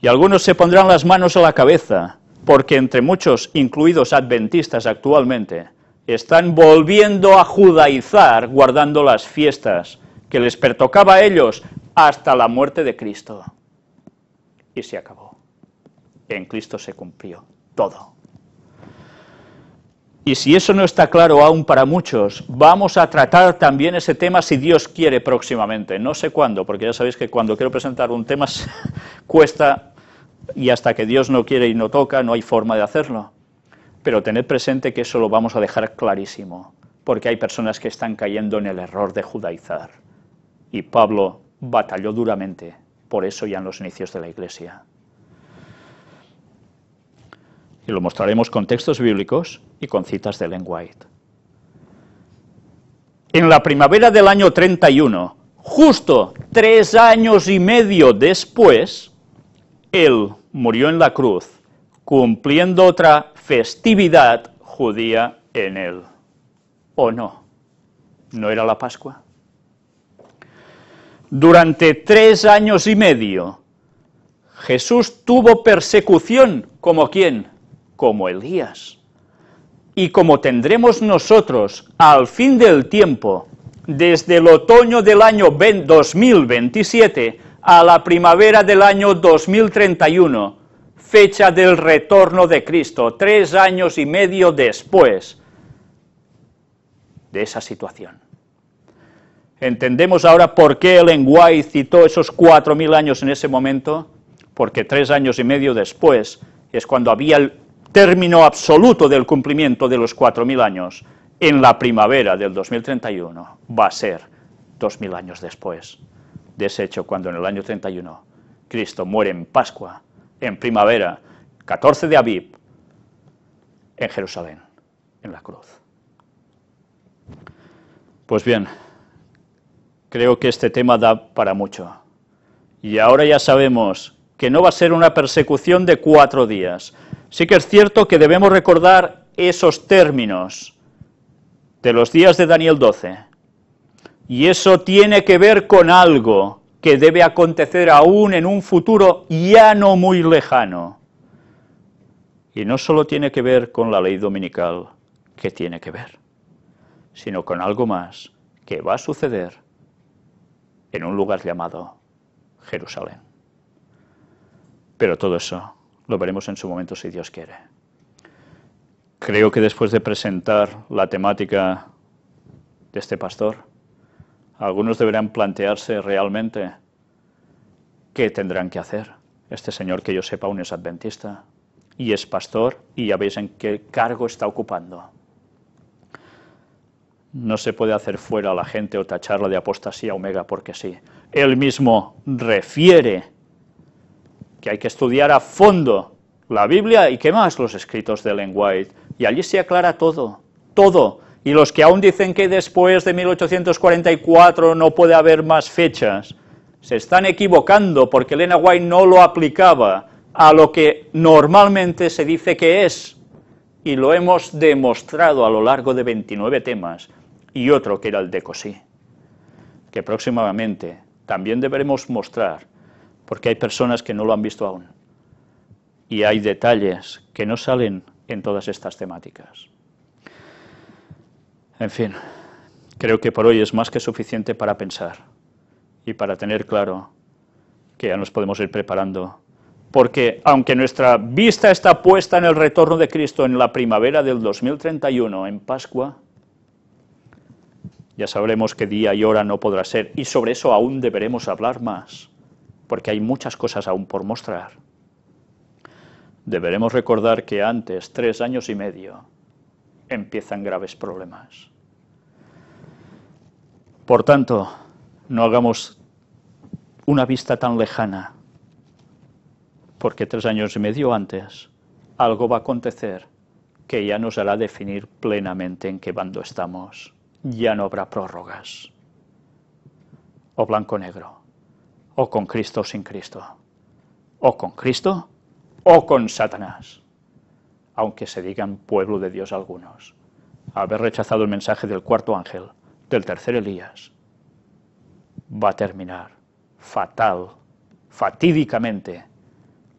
Y algunos se pondrán las manos a la cabeza, porque entre muchos, incluidos adventistas actualmente, están volviendo a judaizar guardando las fiestas que les pertocaba a ellos hasta la muerte de Cristo. Y se acabó. En Cristo se cumplió todo. Y si eso no está claro aún para muchos, vamos a tratar también ese tema si Dios quiere próximamente. No sé cuándo, porque ya sabéis que cuando quiero presentar un tema cuesta y hasta que Dios no quiere y no toca, no hay forma de hacerlo. Pero tened presente que eso lo vamos a dejar clarísimo, porque hay personas que están cayendo en el error de judaizar. Y Pablo batalló duramente por eso ya en los inicios de la Iglesia. Y lo mostraremos con textos bíblicos y con citas de Ellen White. En la primavera del año 31, justo 3 años y medio después, él murió en la cruz, cumpliendo otra festividad judía en él. ¿O no? ¿No era la Pascua? Durante 3 años y medio, Jesús tuvo persecución, ¿como quién? Como Elías. Y como tendremos nosotros al fin del tiempo, desde el otoño del año 2027 a la primavera del año 2031, fecha del retorno de Cristo, 3 años y medio después de esa situación. ¿Entendemos ahora por qué Ellen White citó esos 4000 años en ese momento? Porque 3 años y medio después es cuando había el término absoluto del cumplimiento de los 4000 años. En la primavera del 2031 va a ser 2000 años después de ese hecho, cuando en el año 31 Cristo muere en Pascua, en primavera, 14 de Aviv, en Jerusalén, en la cruz. Pues bien, creo que este tema da para mucho. Y ahora ya sabemos que no va a ser una persecución de 4 días. Sí que es cierto que debemos recordar esos términos de los días de Daniel 12. Y eso tiene que ver con algo que debe acontecer aún en un futuro ya no muy lejano. Y no solo tiene que ver con la ley dominical, que tiene que ver, sino con algo más que va a suceder en un lugar llamado Jerusalén. Pero todo eso lo veremos en su momento si Dios quiere. Creo que después de presentar la temática de este pastor, algunos deberán plantearse realmente qué tendrán que hacer. Este señor, que yo sepa, aún es adventista y es pastor, y ya veis en qué cargo está ocupando. No se puede hacer fuera a la gente o tacharla de apostasía omega porque sí. Él mismo refiere que hay que estudiar a fondo la Biblia y qué más, los escritos de Ellen White, y allí se aclara todo, todo. Y los que aún dicen que después de 1844 no puede haber más fechas, se están equivocando porque Ellen White no lo aplicaba a lo que normalmente se dice que es, y lo hemos demostrado a lo largo de 29 temas, y otro que era el de Cosí, que próximamente también deberemos mostrar, porque hay personas que no lo han visto aún, y hay detalles que no salen en todas estas temáticas. En fin, creo que por hoy es más que suficiente para pensar y para tener claro que ya nos podemos ir preparando, porque aunque nuestra vista está puesta en el retorno de Cristo en la primavera del 2031, en Pascua, ya sabremos qué día y hora no podrá ser, y sobre eso aún deberemos hablar más, porque hay muchas cosas aún por mostrar. Deberemos recordar que antes, 3 años y medio, empiezan graves problemas. Por tanto, no hagamos una vista tan lejana, porque 3 años y medio antes algo va a acontecer que ya nos hará definir plenamente en qué bando estamos. Ya no habrá prórrogas, o blanco-negro, o con Cristo o sin Cristo, o con Cristo o con Satanás, aunque se digan pueblo de Dios algunos. Haber rechazado el mensaje del cuarto ángel, del tercer Elías, va a terminar fatídicamente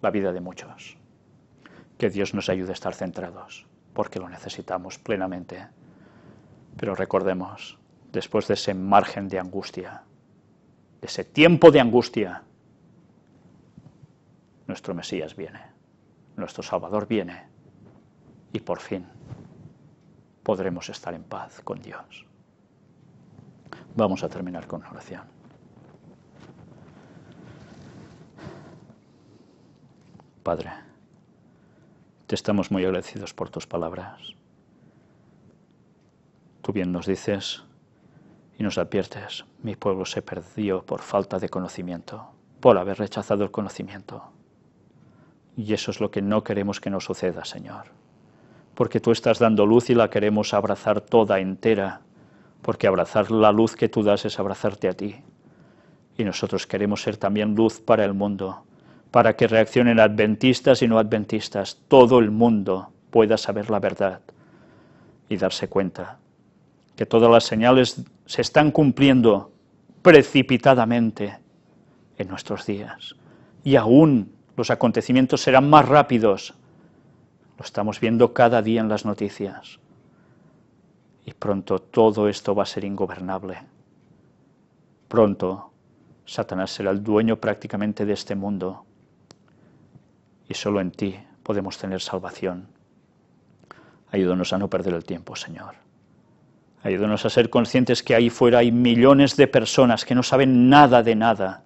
la vida de muchos. Que Dios nos ayude a estar centrados, porque lo necesitamos plenamente. Pero recordemos, después de ese margen de angustia, de ese tiempo de angustia, nuestro Mesías viene, nuestro Salvador viene, y por fin podremos estar en paz con Dios. Vamos a terminar con una oración. Padre, te estamos muy agradecidos por tus palabras. Tú bien nos dices y nos adviertes, mi pueblo se perdió por falta de conocimiento, por haber rechazado el conocimiento. Y eso es lo que no queremos que nos suceda, Señor. Porque tú estás dando luz y la queremos abrazar toda entera, porque abrazar la luz que tú das es abrazarte a ti. Y nosotros queremos ser también luz para el mundo, para que reaccionen adventistas y no adventistas, todo el mundo pueda saber la verdad y darse cuenta que todas las señales se están cumpliendo precipitadamente en nuestros días. Y aún los acontecimientos serán más rápidos. Lo estamos viendo cada día en las noticias. Y pronto todo esto va a ser ingobernable. Pronto Satanás será el dueño prácticamente de este mundo. Y solo en ti podemos tener salvación. Ayúdanos a no perder el tiempo, Señor. Ayúdanos a ser conscientes que ahí fuera hay millones de personas que no saben nada de nada.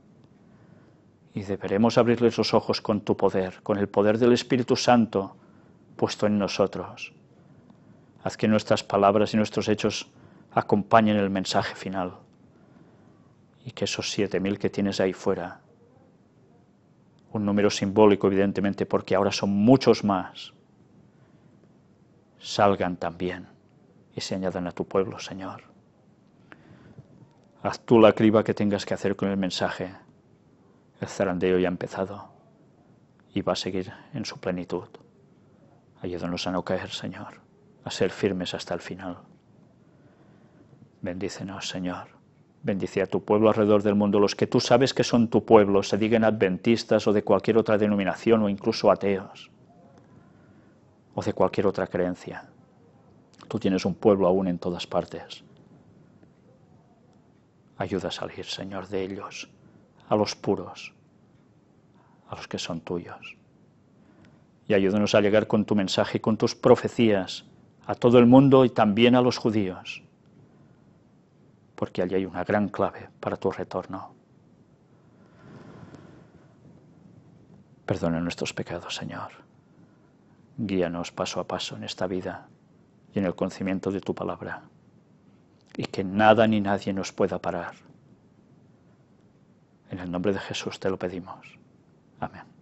Y deberemos abrirles los ojos con tu poder, con el poder del Espíritu Santo puesto en nosotros. Haz que nuestras palabras y nuestros hechos acompañen el mensaje final. Y que esos 7.000 que tienes ahí fuera, un número simbólico evidentemente porque ahora son muchos más, salgan también y se añadan a tu pueblo, Señor. Haz tú la criba que tengas que hacer con el mensaje. El zarandeo ya ha empezado y va a seguir en su plenitud. Ayúdanos a no caer, Señor, a ser firmes hasta el final. Bendícenos, Señor. Bendice a tu pueblo alrededor del mundo, los que tú sabes que son tu pueblo, se digan adventistas o de cualquier otra denominación o incluso ateos o de cualquier otra creencia. Tú tienes un pueblo aún en todas partes. Ayuda a salir, Señor, de ellos, a los puros, a los que son tuyos. Y ayúdanos a llegar con tu mensaje y con tus profecías a todo el mundo y también a los judíos, porque allí hay una gran clave para tu retorno. Perdona nuestros pecados, Señor. Guíanos paso a paso en esta vida y en el conocimiento de tu palabra. y que nada ni nadie nos pueda parar. En el nombre de Jesús te lo pedimos. Amén.